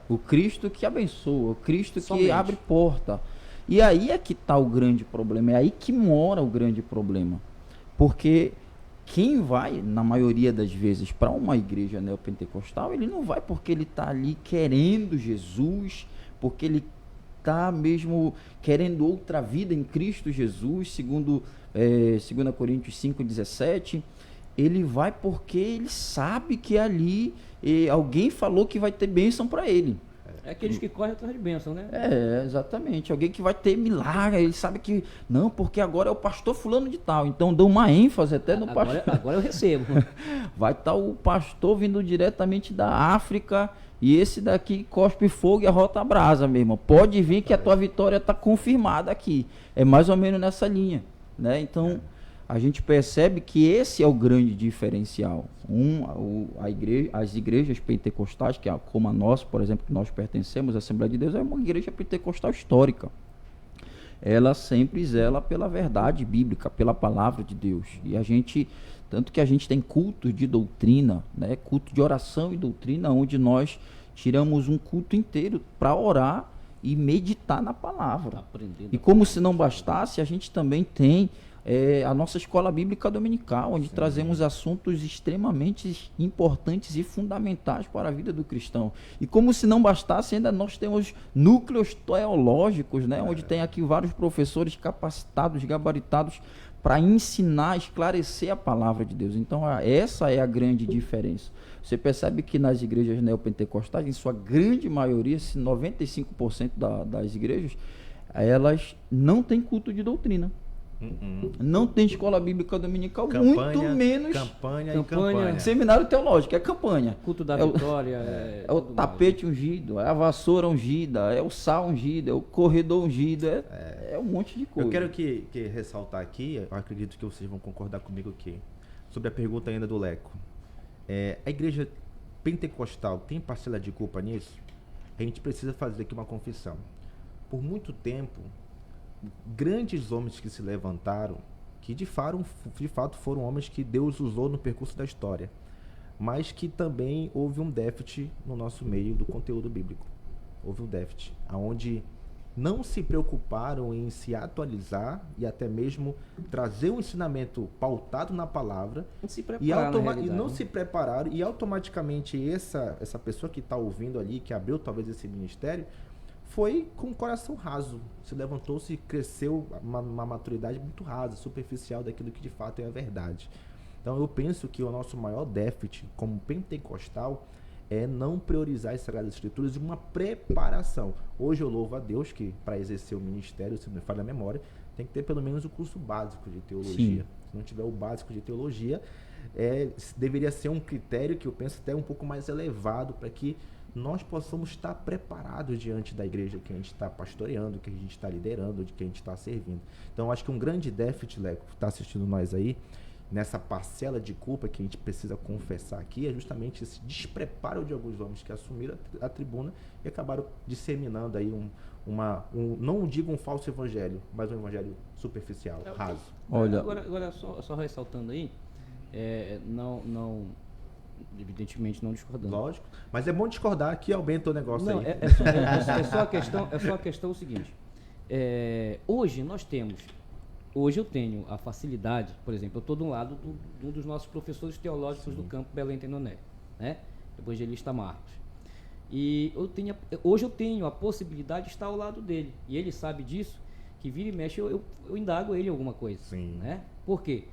o Cristo que abençoa, o Cristo que abre porta. E aí é que está o grande problema, é aí que mora o grande problema, porque quem vai, na maioria das vezes, para uma igreja neopentecostal, ele não vai porque ele está ali querendo Jesus, porque ele está mesmo querendo outra vida em Cristo Jesus, segundo 2 Coríntios 5,17, ele vai porque ele sabe que ali alguém falou que vai ter bênção para ele. É aqueles que correm atrás de bênção, né? Exatamente. Alguém que vai ter milagre, ele sabe que, não, porque agora é o pastor fulano de tal, então dá uma ênfase até no pastor. Agora eu recebo. Vai estar o pastor vindo diretamente da África, e esse daqui cospe fogo e arrota a brasa mesmo. Pode vir que a tua vitória está confirmada aqui. É mais ou menos nessa linha, né? Então, a gente percebe que esse é o grande diferencial. As igrejas pentecostais, que é como a nossa, por exemplo, que nós pertencemos, a Assembleia de Deus, é uma igreja pentecostal histórica. Ela sempre zela pela verdade bíblica, pela palavra de Deus. E a gente, tanto que a gente tem cultos de doutrina, né, culto de oração e doutrina, onde nós tiramos um culto inteiro para orar e meditar na palavra. E como se não bastasse, a gente também tem a nossa escola bíblica dominical, onde trazemos assuntos extremamente importantes e fundamentais para a vida do cristão. E como se não bastasse, ainda nós temos núcleos teológicos, né, onde tem aqui vários professores capacitados, gabaritados, para ensinar, esclarecer a palavra de Deus. Então, essa é a grande diferença. Você percebe que nas igrejas neopentecostais, em sua grande maioria, 95% das igrejas, elas não têm culto de doutrina. Não tem escola bíblica dominical, muito menos campanha. Seminário teológico, é campanha. Culto da vitória. É o tapete ungido, é a vassoura ungida, é o sal ungido, é o corredor ungido, é um monte de coisa. Eu quero que ressaltar aqui, eu acredito que vocês vão concordar comigo aqui, sobre a pergunta ainda do Leco. A igreja pentecostal tem parcela de culpa nisso? A gente precisa fazer aqui uma confissão. Por muito tempo, grandes homens que se levantaram, que de fato foram homens que Deus usou no percurso da história, mas que também houve um déficit no nosso meio do conteúdo bíblico. Houve um déficit, onde não se preocuparam em se atualizar e até mesmo trazer um ensinamento pautado na palavra, e não se prepararam, e automaticamente essa pessoa que está ouvindo ali, que abriu talvez esse ministério, foi com o coração raso, se levantou-se e cresceu uma maturidade muito rasa, superficial daquilo que de fato é a verdade. Então eu penso que o nosso maior déficit como pentecostal é não priorizar as Sagradas Escrituras e uma preparação. Hoje eu louvo a Deus que para exercer o ministério, se não me falha a memória, tem que ter pelo menos o curso básico de teologia. Se não tiver o básico de teologia, deveria ser um critério que eu penso até um pouco mais elevado para que nós possamos estar preparados diante da igreja que a gente está pastoreando, que a gente está liderando, de que a gente está servindo. Então, acho que um grande déficit, Leco, está assistindo nós aí, nessa parcela de culpa que a gente precisa confessar aqui, é justamente esse despreparo de alguns homens que assumiram a tribuna e acabaram disseminando aí não digo um falso evangelho, mas um evangelho superficial, raso. Olha, agora só ressaltando aí, evidentemente não discordando. Lógico, mas é bom discordar, aqui aumenta o negócio não, aí. É só a questão seguinte, hoje eu tenho a facilidade, por exemplo, eu estou do lado de um dos nossos professores teológicos do campo Belém Tenoné, né? Evangelista Marcos. E hoje eu tenho a possibilidade de estar ao lado dele. E ele sabe disso, que vira e mexe, eu indago ele alguma coisa. Sim. Né? Por quê?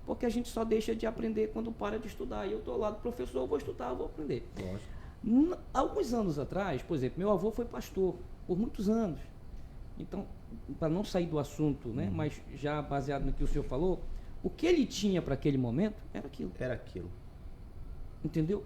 Porque a gente só deixa de aprender quando para de estudar. E eu estou ao lado do professor, eu vou estudar, eu vou aprender. Lógico. Alguns anos atrás, por exemplo, meu avô foi pastor por muitos anos. Então, para não sair do assunto, né, mas já baseado no que o senhor falou, o que ele tinha para aquele momento era aquilo. Era aquilo. Entendeu?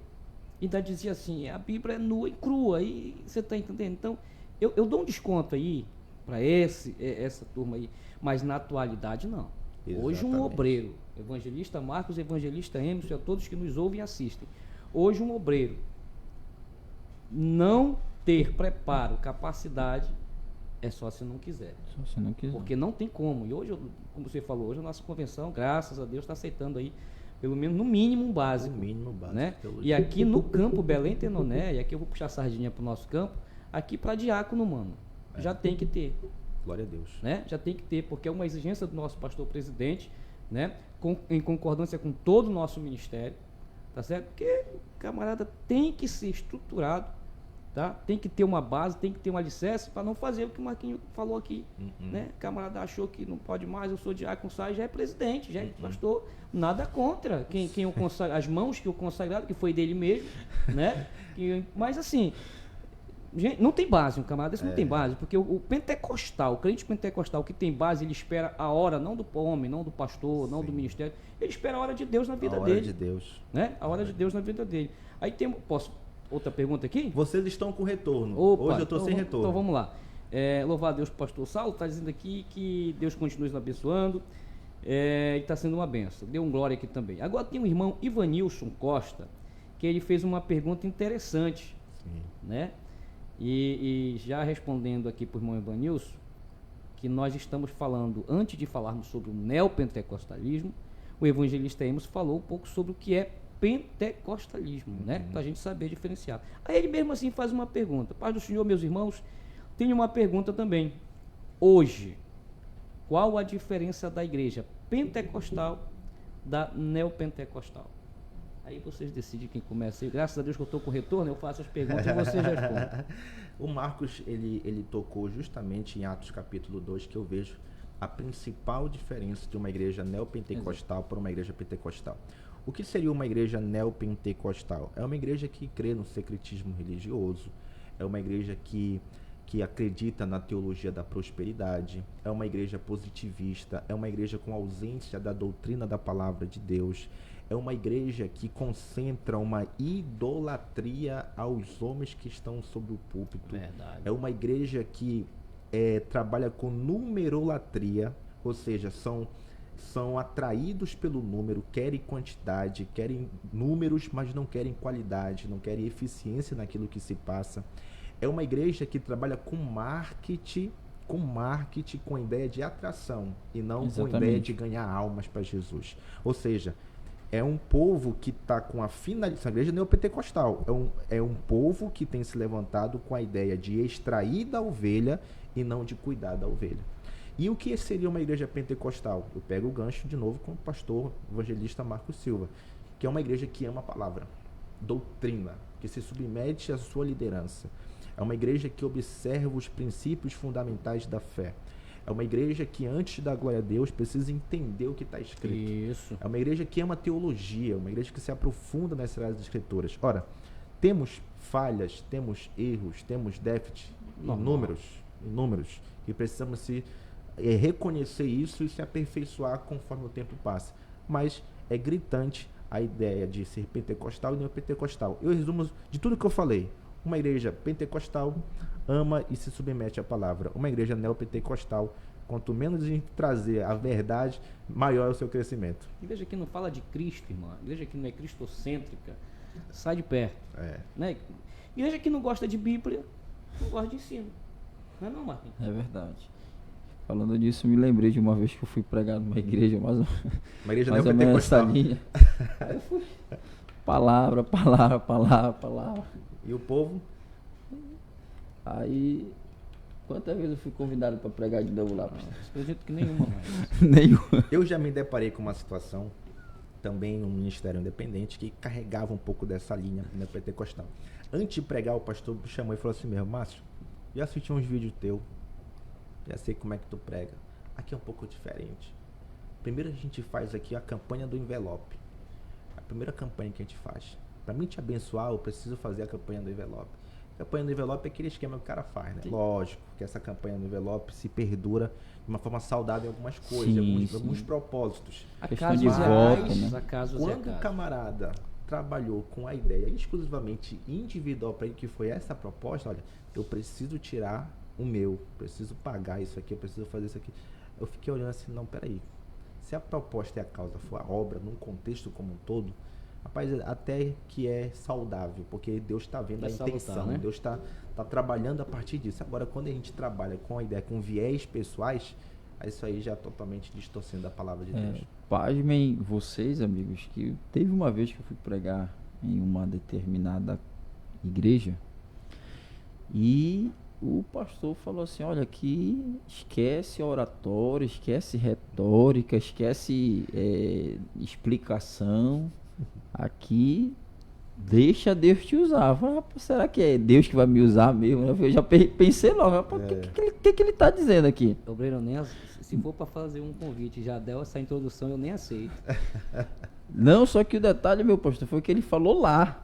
Ainda dizia assim, a Bíblia é nua e crua, aí você está entendendo? Então, eu dou um desconto aí para essa turma aí, mas na atualidade não. Exatamente. Hoje um obreiro, evangelista Marcos, evangelista Emerson, a todos que nos ouvem e assistem, hoje um obreiro não ter preparo, capacidade, é só se não quiser. Só se não quiser. Porque não tem como. E hoje, como você falou, hoje a nossa convenção, graças a Deus, está aceitando aí pelo menos, no mínimo, um básico. Né? E aqui no campo Belém Tenoné, e aqui eu vou puxar a sardinha para o nosso campo, aqui para diácono, mano, já tem que ter. Glória a Deus. Né? Já tem que ter, porque é uma exigência do nosso pastor presidente, né? Em concordância com todo o nosso ministério, tá certo? Porque o camarada tem que ser estruturado, tá? Tem que ter uma base, tem que ter um alicerce para não fazer o que o Marquinhos falou aqui. Né? O camarada achou que não pode mais, eu sou diácono, sai, já é presidente, já é pastor. Nada contra quem o consagra, as mãos que o consagraram, que foi dele mesmo, né? Mas assim, gente, não tem base, um camarada desse não tem base, porque o pentecostal, o crente pentecostal que tem base, ele espera a hora, não do homem, não do pastor, não do ministério, ele espera a hora de Deus na vida dele. A hora de Deus. Né? A hora de Deus na vida dele. Aí outra pergunta aqui? Vocês estão com retorno. Opa, hoje eu estou sem retorno. Então vamos lá. Louvar a Deus, pastor Saulo, está dizendo aqui que Deus continue nos abençoando. E está sendo uma benção. Deu um glória aqui também. Agora tem o irmão Ivanilson Costa, que ele fez uma pergunta interessante. Sim. Né? E já respondendo aqui para o irmão Ivanilson, que nós estamos falando, antes de falarmos sobre o neopentecostalismo, o evangelista Emerson falou um pouco sobre o que é pentecostalismo, né? Para a gente saber diferenciar. Aí ele mesmo assim faz uma pergunta. Paz do Senhor, meus irmãos, tenho uma pergunta também. Hoje, qual a diferença da igreja pentecostal da neopentecostal? Aí vocês decidem quem começa. E graças a Deus que eu estou com retorno, eu faço as perguntas e vocês respondem. O Marcos, ele tocou justamente em Atos capítulo 2, que eu vejo a principal diferença de uma igreja neopentecostal para uma igreja pentecostal. O que seria uma igreja neopentecostal? É uma igreja que crê no secretismo religioso, é uma igreja que acredita na teologia da prosperidade, é uma igreja positivista, é uma igreja com ausência da doutrina da palavra de Deus, é uma igreja que concentra uma idolatria aos homens que estão sobre o púlpito. Verdade. É uma igreja que trabalha com numerolatria, ou seja, são atraídos pelo número, querem quantidade, querem números, mas não querem qualidade, não querem eficiência naquilo que se passa. É uma igreja que trabalha com marketing, com a ideia de atração e não com a ideia de ganhar almas para Jesus. Ou seja, é um povo que está com a finalização, a igreja neopentecostal, é um povo que tem se levantado com a ideia de extrair da ovelha e não de cuidar da ovelha. E o que seria uma igreja pentecostal? Eu pego o gancho de novo com o pastor evangelista Marcos Silva, que é uma igreja que ama a palavra, doutrina, que se submete à sua liderança. É uma igreja que observa os princípios fundamentais da fé. É uma igreja que, antes da glória a Deus, precisa entender o que está escrito. Isso. É uma igreja que ama teologia, uma igreja que se aprofunda nessas áreas escrituras. Ora, temos falhas, temos erros, temos déficits inúmeros, e precisamos reconhecer isso e se aperfeiçoar conforme o tempo passa. Mas é gritante a ideia de ser pentecostal e neopentecostal. Eu resumo de tudo que eu falei. Uma igreja pentecostal ama e se submete à palavra. Uma igreja neopentecostal, quanto menos a gente trazer a verdade, maior é o seu crescimento. Igreja que não fala de Cristo, irmão. Igreja que não é cristocêntrica, sai de perto. Né? Igreja que não gosta de Bíblia, não gosta de ensino. Não é não, Marquinhos? É verdade. Falando disso, me lembrei de uma vez que eu fui pregar numa igreja, uma igreja mais ou menos nessa linha. Aí eu fui, palavra. E o povo? Aí, quantas vezes eu fui convidado para pregar de novo lá? Acredito que nenhuma mais. Nenhuma. Eu já me deparei com uma situação, também no Ministério Independente, que carregava um pouco dessa linha pentecostal. Antes de pregar, o pastor me chamou e falou assim mesmo: Márcio, já assisti uns vídeos teus, já sei como é que tu prega. Aqui é um pouco diferente. Primeiro a gente faz aqui a campanha do envelope. A primeira campanha que a gente faz. Para mim te abençoar, eu preciso fazer a campanha do envelope. A campanha do envelope é aquele esquema que o cara faz, né? Sim. Lógico que essa campanha do envelope se perdura de uma forma saudável em algumas coisas, alguns propósitos. A questão de volta, né? Quando o camarada trabalhou com a ideia exclusivamente individual para ele, que foi essa proposta, olha, eu preciso tirar o meu, preciso pagar isso aqui, eu preciso fazer isso aqui. Eu fiquei olhando assim, não, peraí. Se a proposta e a causa for a obra, num contexto como um todo, rapaz, até que é saudável, porque Deus está vendo a intenção, né? Deus está trabalhando a partir disso. Agora, quando a gente trabalha com a ideia, com viés pessoais, isso aí já é totalmente distorcendo a palavra de Deus. Pasmem vocês, amigos, que teve uma vez que eu fui pregar em uma determinada igreja e o pastor falou assim: olha, aqui esquece oratória, esquece retórica, esquece explicação. Aqui deixa Deus te usar. Eu falei, será que é Deus que vai me usar mesmo? Eu já pensei logo, o que ele está dizendo aqui? Obreiro, se for para fazer um convite, já deu essa introdução, eu nem aceito. Não, só que o detalhe, meu pastor, foi que ele falou lá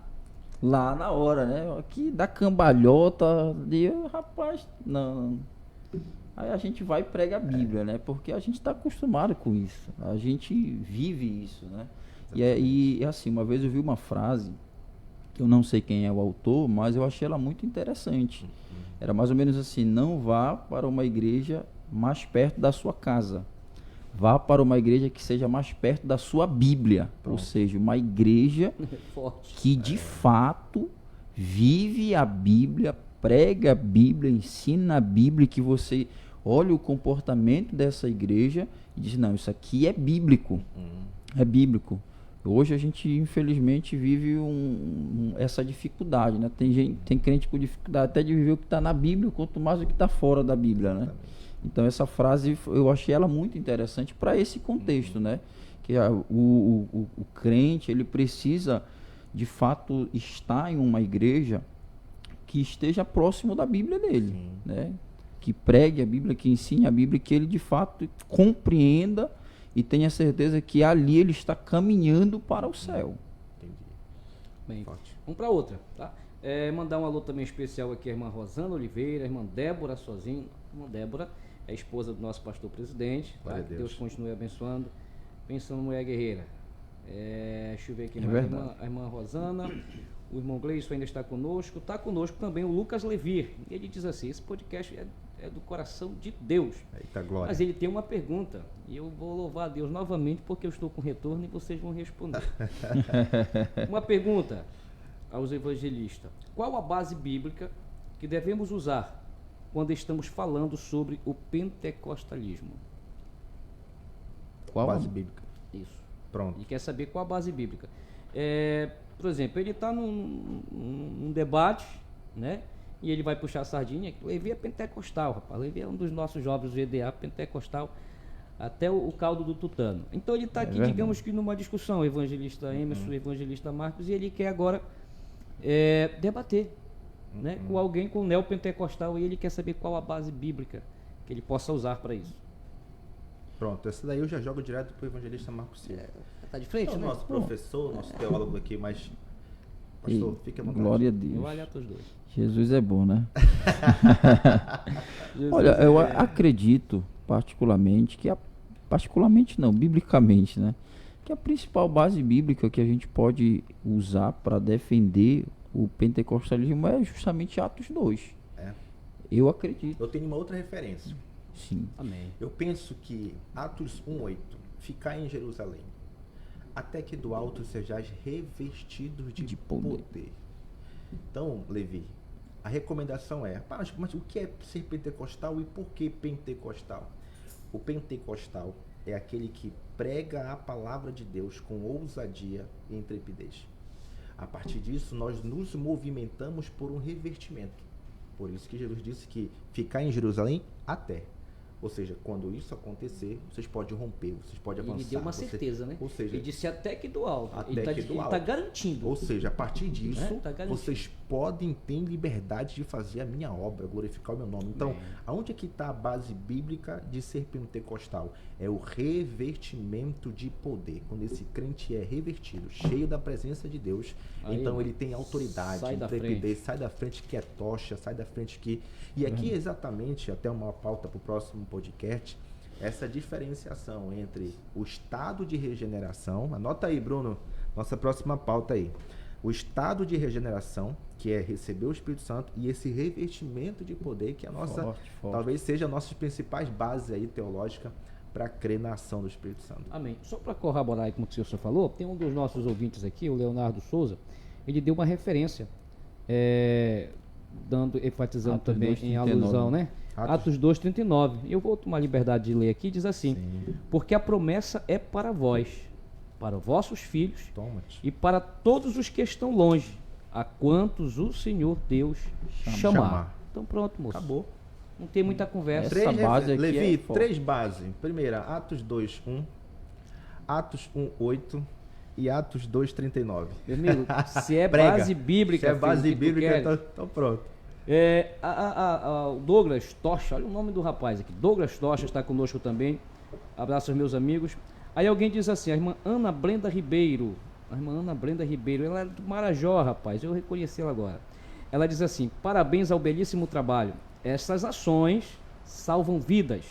na hora, né? Aqui da cambalhota, e eu, rapaz, não. Aí a gente vai e prega a Bíblia, né? Porque a gente está acostumado com isso. A gente vive isso, né? E assim, uma vez eu vi uma frase, que eu não sei quem é o autor, mas eu achei ela muito interessante. Era mais ou menos assim: não vá para uma igreja mais perto da sua casa. Vá para uma igreja que seja mais perto da sua Bíblia. Pronto. Ou seja, uma igreja que de fato vive a Bíblia, prega a Bíblia, ensina a Bíblia, que você olha o comportamento dessa igreja e diz: não, isso aqui é bíblico. É bíblico. Hoje a gente, infelizmente, vive essa dificuldade, né? Tem crente com dificuldade até de viver o que está na Bíblia, quanto mais o que está fora da Bíblia, né? Então essa frase, eu achei ela muito interessante para esse contexto, né? Que o crente, ele precisa, de fato, estar em uma igreja que esteja próximo da Bíblia dele, né? Que pregue a Bíblia, que ensine a Bíblia, que ele, de fato, compreenda e tenha certeza que ali ele está caminhando para o céu. Entendi. Bem, vamos para outra, tá? Mandar um alô também especial aqui à irmã Rosana Oliveira, a irmã Débora Sozinho. Irmã Débora é esposa do nosso pastor presidente, tá? Que Deus continue abençoando. Pensando mulher guerreira. Deixa eu ver aqui, a irmã Rosana, o irmão Gleison ainda está conosco também o Lucas Levir. E ele diz assim: esse podcast é do coração de Deus. Eita, glória. Mas ele tem uma pergunta, e eu vou louvar a Deus novamente, porque eu estou com retorno e vocês vão responder. Uma pergunta aos evangelistas: qual a base bíblica que devemos usar quando estamos falando sobre o pentecostalismo? Qual a base bíblica? Isso. Pronto. E quer saber qual a base bíblica. Por exemplo, ele está num debate, né? E ele vai puxar a sardinha. Levi é pentecostal, rapaz. Levi é um dos nossos jovens do GDA, pentecostal, até o caldo do tutano. Então ele está aqui, digamos que numa discussão, o evangelista Emerson, o evangelista Marcos, e ele quer agora debater, né, com alguém, com o neopentecostal, e ele quer saber qual a base bíblica que ele possa usar para isso. Pronto, essa daí eu já jogo direto para o evangelista Marcos Silva. Tá de frente, né? Nosso professor, nosso teólogo aqui, mas... Pastor, fique à vontade. Glória a Deus. Eu olho os dois. Jesus é bom, né? Olha, eu acredito particularmente que biblicamente, né? Que a principal base bíblica que a gente pode usar para defender o pentecostalismo é justamente Atos 2. Eu acredito. Eu tenho uma outra referência. Sim. Amém. Eu penso que Atos 1:8, ficar em Jerusalém, até que do alto sejais revestidos de poder. Então, Levi, a recomendação é, mas o que é ser pentecostal e por que pentecostal? O pentecostal é aquele que prega a palavra de Deus com ousadia e intrepidez. A partir disso, nós nos movimentamos por um revestimento. Por isso que Jesus disse que ficar em Jerusalém até. Ou seja, quando isso acontecer, vocês podem romper, vocês podem avançar. Ele deu uma certeza, né? Ou seja, ele disse até que do alto. Até ele que do alto. está garantindo. Ou seja, a partir disso, Tá vocês podem ter liberdade de fazer a minha obra, glorificar o meu nome. Então, aonde é que está a base bíblica de ser pentecostal? É o revestimento de poder. Quando esse crente é revertido, cheio da presença de Deus, aí, então ele tem autoridade, intrepidez, sai da frente que é tocha, sai da frente que... E aqui exatamente, até uma pauta para o próximo podcast, essa diferenciação entre o estado de regeneração, anota aí, Bruno, nossa próxima pauta aí, o estado de regeneração, que é receber o Espírito Santo, e esse revestimento de poder, que é a nossa, forte. Talvez seja a nossas principais bases aí teológicas para crer na ação do Espírito Santo. Amém. Só para corroborar aí com o que o senhor falou, tem um dos nossos ouvintes aqui, o Leonardo Souza, ele deu uma referência, enfatizando Atos também 2, em alusão, né? Atos 2:39. Eu vou tomar liberdade de ler aqui, diz assim: sim. Porque a promessa é para vós, para vossos filhos, e para todos os que estão longe, a quantos o Senhor Deus chamar. Então pronto, moço. Acabou. Não tem muita conversa. Essa base aqui Levi, três bases. Primeira, Atos 2:1, Atos 1:8 e Atos 2:39. Meu amigo, se é base bíblica, se é base bíblica, então pronto. O Douglas Tocha, olha o nome do rapaz aqui. Douglas Tocha está conosco também. Abraço aos meus amigos. Aí alguém diz assim, a irmã Ana Brenda Ribeiro. Ela é do Marajó, rapaz. Eu reconheci ela agora. Ela diz assim: parabéns ao belíssimo trabalho. Essas ações salvam vidas.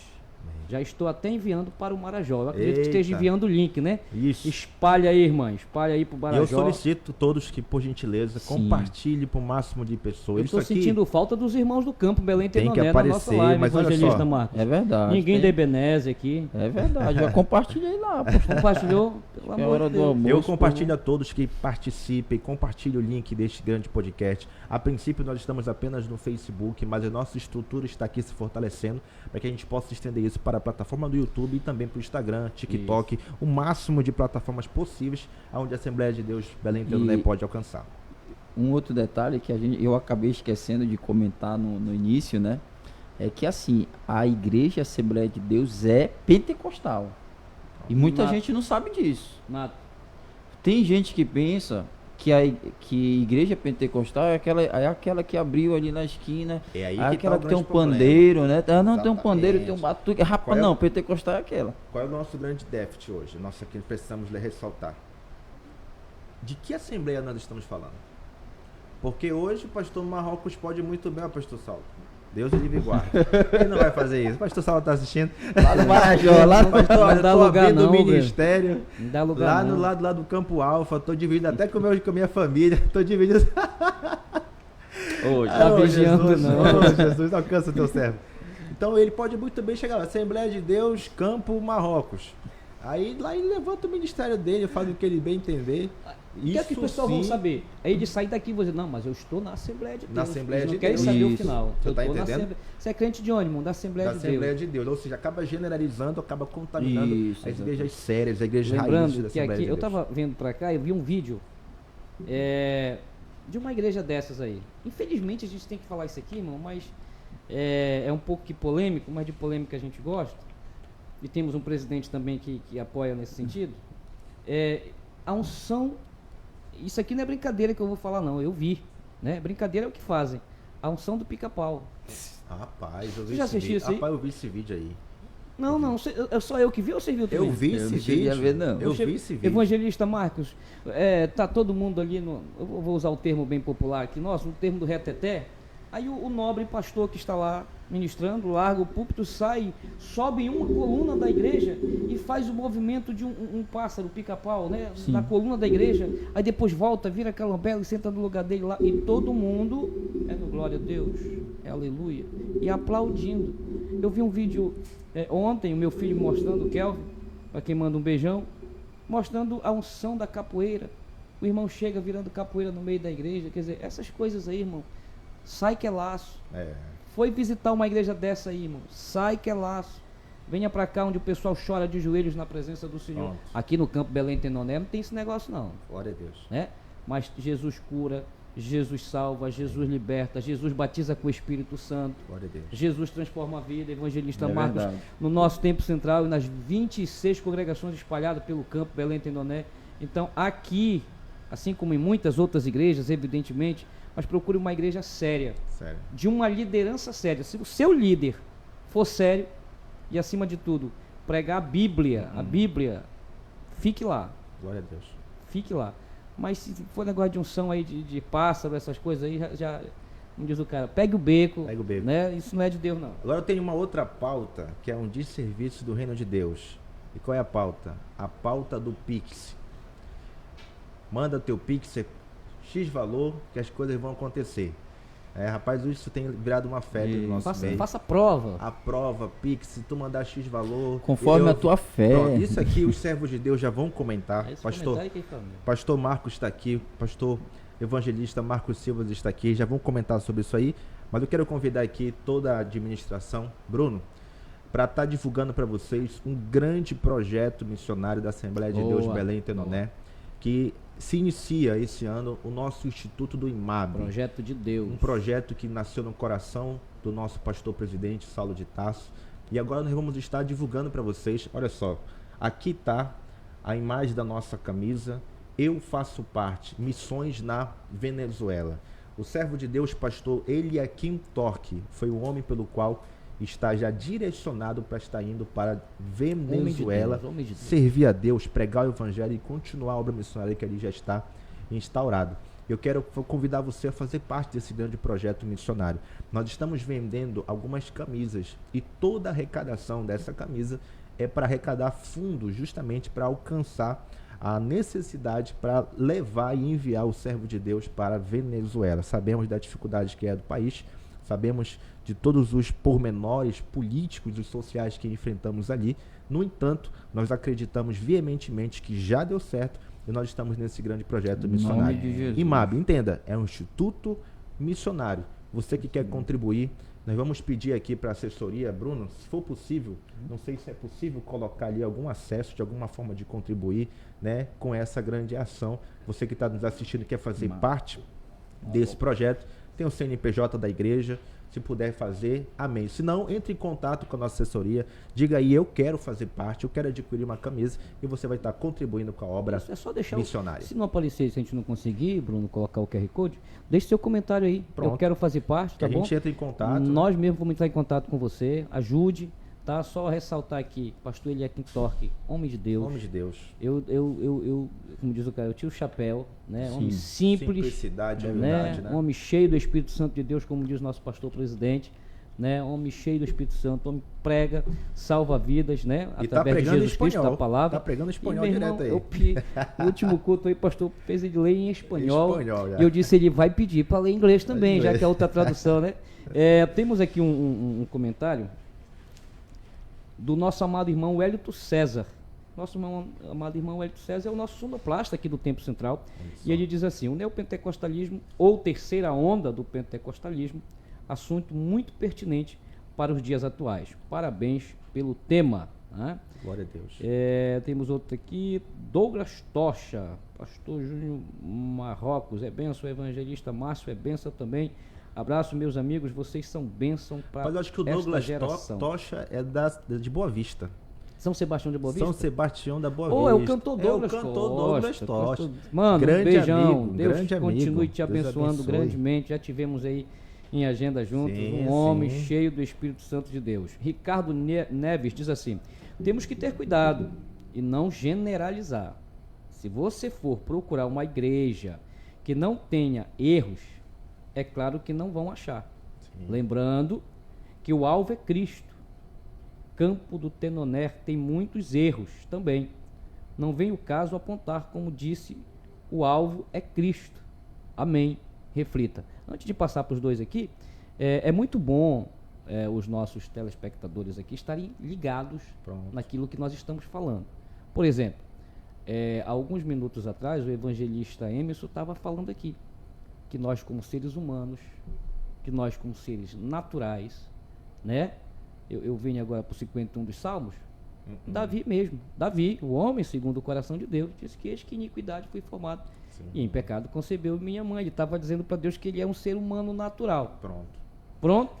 Já estou até enviando para o Marajó. Eu acredito que esteja enviando o link, né? Isso. Espalha aí, irmã. Espalha aí para o Marajó. Eu solicito todos que, por gentileza, compartilhe para o máximo de pessoas. Eu estou sentindo falta dos irmãos do campo Belém tem que aparecer, na nossa live, mas Evangelista Marcos. É verdade. Ninguém da Ebenezer aqui. É verdade. Já compartilhei lá. Compartilhou? Pelo amor de Deus. Eu compartilho a todos que participem. Compartilhe o link deste grande podcast. A princípio, nós estamos apenas no Facebook, mas a nossa estrutura está aqui se fortalecendo para que a gente possa estender isso para a plataforma do YouTube e também para o Instagram, TikTok, o máximo de plataformas possíveis onde a Assembleia de Deus Belém pode alcançar. Um outro detalhe que eu acabei esquecendo de comentar no início, né? É que assim, a Igreja Assembleia de Deus é pentecostal. E muita gente não sabe disso. Tem gente que pensa que a igreja pentecostal é aquela que abriu ali na esquina, é aí aquela que tem um problema. Pandeiro, né? Não, tem um pandeiro, tem um batuque. Rapaz, não, pentecostal é aquela. Qual é o nosso grande déficit hoje? Nossa, que precisamos ressaltar. De que assembleia nós estamos falando? Porque hoje o pastor Marrocos pode muito bem, pastor Saulo. Deus ele me guarda. Ele não vai fazer isso. O pastor Saulo está assistindo. Lá no Marajó, lá no pastor. Mas eu tô abrindo o ministério. Não dá lugar lá no lado lá do Campo Alfa. Estou dividindo até com a minha família. Estou dividindo. Tá vigiando, Jesus, não. Jesus, alcança o teu servo. Então ele pode muito bem chegar lá. Assembleia de Deus, Campo Marrocos. Aí lá ele levanta o ministério dele, faz o que ele bem entender. O que é que os pessoal vão saber? Aí de sair daqui e vão dizer, não, mas eu estou na Assembleia de Deus. Na Assembleia de Deus. Não querem saber o final. Você está entendendo? Você é crente de onde, irmão? Da Assembleia de Deus. Da Assembleia de Deus. Ou seja, acaba generalizando, acaba contaminando as igrejas sérias, as igrejas raízes da Assembleia que aqui, de Deus. eu estava vendo para cá, eu vi um vídeo de uma igreja dessas aí. Infelizmente a gente tem que falar isso aqui, irmão, mas é um pouco que polêmico, mas de polêmica a gente gosta. E temos um presidente também que apoia nesse sentido. A unção, isso aqui não é brincadeira que eu vou falar não, eu vi, né? Brincadeira é o que fazem. A unção do pica-pau. Rapaz, eu vi já assistiu isso aí? Rapaz, eu vi esse vídeo aí. Não, é só eu que vi ou você viu também? Eu vi esse vídeo. Eu vi esse vídeo. Evangelista Marcos, tá todo mundo ali, eu vou usar o termo bem popular aqui, nosso, o termo do reteté, Aí o nobre pastor que está lá ministrando, larga o púlpito, sai, sobe em uma coluna da igreja e faz o movimento de um pássaro, pica-pau, né? Sim. Na coluna da igreja, aí depois volta, vira calambela e senta no lugar dele lá, e todo mundo é no glória a Deus, é aleluia, e aplaudindo. Eu vi um vídeo ontem, o meu filho mostrando, o Kelvin, para quem manda um beijão, mostrando a unção da capoeira. O irmão chega virando capoeira no meio da igreja, quer dizer, essas coisas aí, irmão, sai que é laço. Foi visitar uma igreja dessa aí, irmão, sai que é laço. Venha para cá onde o pessoal chora de joelhos na presença do Senhor. Pronto. Aqui no Campo Belém Tenoné não tem esse negócio não. Glória a Deus. Né? Mas Jesus cura, Jesus salva, Jesus liberta, Jesus batiza com o Espírito Santo. Glória a Deus. Jesus transforma a vida. Evangelista Marcos, no nosso tempo central e nas 26 congregações espalhadas pelo Campo Belém Tenoné. Então aqui, assim como em muitas outras igrejas, evidentemente, mas procure uma igreja séria, de uma liderança séria. Se o seu líder for sério e, acima de tudo, pregar a Bíblia, fique lá. Glória a Deus. Fique lá. Mas se for negócio de unção aí de pássaro, essas coisas aí, já como diz o cara, pegue o beco. Né? Isso não é de Deus, não. Agora eu tenho uma outra pauta, que é um desserviço do reino de Deus. E qual é a pauta? A pauta do Pix. Manda teu Pix, X valor, que as coisas vão acontecer. Rapaz, isso tem virado uma febre no nosso meio. Faça a prova. A prova, Pix, se tu mandar X valor. Conforme a tua fé. Pronto, isso aqui os servos de Deus já vão comentar. Pastor Marcos está aqui, pastor evangelista Marcos Silva está aqui, já vão comentar sobre isso aí. Mas eu quero convidar aqui toda a administração, Bruno, para estar divulgando para vocês um grande projeto missionário da Assembleia de Deus Belém Tenoné, que se inicia esse ano o nosso Instituto do IMAB. Projeto de Deus. Um projeto que nasceu no coração do nosso pastor presidente, Saulo de Tarso. E agora nós vamos estar divulgando para vocês. Olha só, aqui está a imagem da nossa camisa. Eu faço parte, missões na Venezuela. O servo de Deus, pastor Eliakim Torque, foi o homem pelo qual está já direcionado para estar indo para Venezuela, servir a Deus, pregar o evangelho e continuar a obra missionária que ali já está instaurada. Eu quero convidar você a fazer parte desse grande projeto missionário. Nós estamos vendendo algumas camisas e toda a arrecadação dessa camisa é para arrecadar fundos justamente para alcançar a necessidade para levar e enviar o servo de Deus para a Venezuela. Sabemos da dificuldade que é do país, sabemos de todos os pormenores políticos e sociais que enfrentamos ali. No entanto, nós acreditamos veementemente que já deu certo e nós estamos nesse grande projeto missionário. IMAB, entenda, é um instituto missionário. Você que quer contribuir, nós vamos pedir aqui para a assessoria, Bruno, se for possível, não sei se é possível colocar ali algum acesso, de alguma forma de contribuir, né, com essa grande ação. Você que está nos assistindo quer fazer parte desse projeto, tem o CNPJ da igreja, se puder fazer, amém. Se não, entre em contato com a nossa assessoria, diga aí, eu quero fazer parte, eu quero adquirir uma camisa e você vai estar contribuindo com a obra missionária. Se não aparecer, se a gente não conseguir, Bruno, colocar o QR Code, deixe seu comentário aí. Pronto. Eu quero fazer parte, tá bom? A gente entra em contato. Nós mesmos vamos entrar em contato com você, ajude, tá? Só ressaltar aqui, pastor Eliakim Torque, homem de Deus. Homem de Deus. Eu como diz o cara, eu tiro o chapéu, né? Sim. Homem simples. Simplicidade, humildade, né? Homem cheio do Espírito Santo de Deus, como diz o nosso pastor presidente, né? Homem cheio do Espírito Santo, homem prega, salva vidas, né? E através de Jesus Cristo da palavra. Tá pregando espanhol direto aí. O último culto aí, pastor fez ele ler em espanhol. E eu disse, ele vai pedir para ler em inglês também, já que é outra tradução, né? Temos aqui um comentário do nosso amado irmão Wellington César. Nosso amado irmão Wellington César é o nosso sonoplasta aqui do Tempo Central. E ele diz assim: o neopentecostalismo, ou terceira onda do pentecostalismo, assunto muito pertinente para os dias atuais. Parabéns pelo tema. Né? Glória a Deus. Temos outro aqui, Douglas Tocha, pastor Júnior Marrocos, é bênção, evangelista Márcio, é bênção também. Abraço, meus amigos, vocês são bênção para esta geração. Mas eu acho que o Douglas Tocha é de Boa Vista. São Sebastião de Boa Vista? São Sebastião da Boa Vista. É o cantor Douglas Tocha. Douglas Tocha. Mano, grande um beijão. Amigo, Deus grande continue amigo. te abençoando grandemente. Já tivemos aí em agenda juntos um homem cheio do Espírito Santo de Deus. Ricardo Neves diz assim: temos que ter cuidado e não generalizar. Se você for procurar uma igreja que não tenha erros, é claro que não vão achar. Sim. Lembrando que o alvo é Cristo. Campo do Tenoner tem muitos erros também. Não vem o caso apontar, como disse, o alvo é Cristo. Amém. Reflita. Antes de passar para os dois aqui, é muito bom os nossos telespectadores aqui estarem ligados naquilo que nós estamos falando. Por exemplo, há alguns minutos atrás, o evangelista Emerson estava falando aqui que nós, como seres humanos, que nós, como seres naturais, né? Eu venho agora para o 51 dos Salmos. Davi mesmo, Davi, o homem segundo o coração de Deus, disse que eis que iniquidade foi formado e em pecado concebeu minha mãe. Ele estava dizendo para Deus que ele é um ser humano natural. Pronto.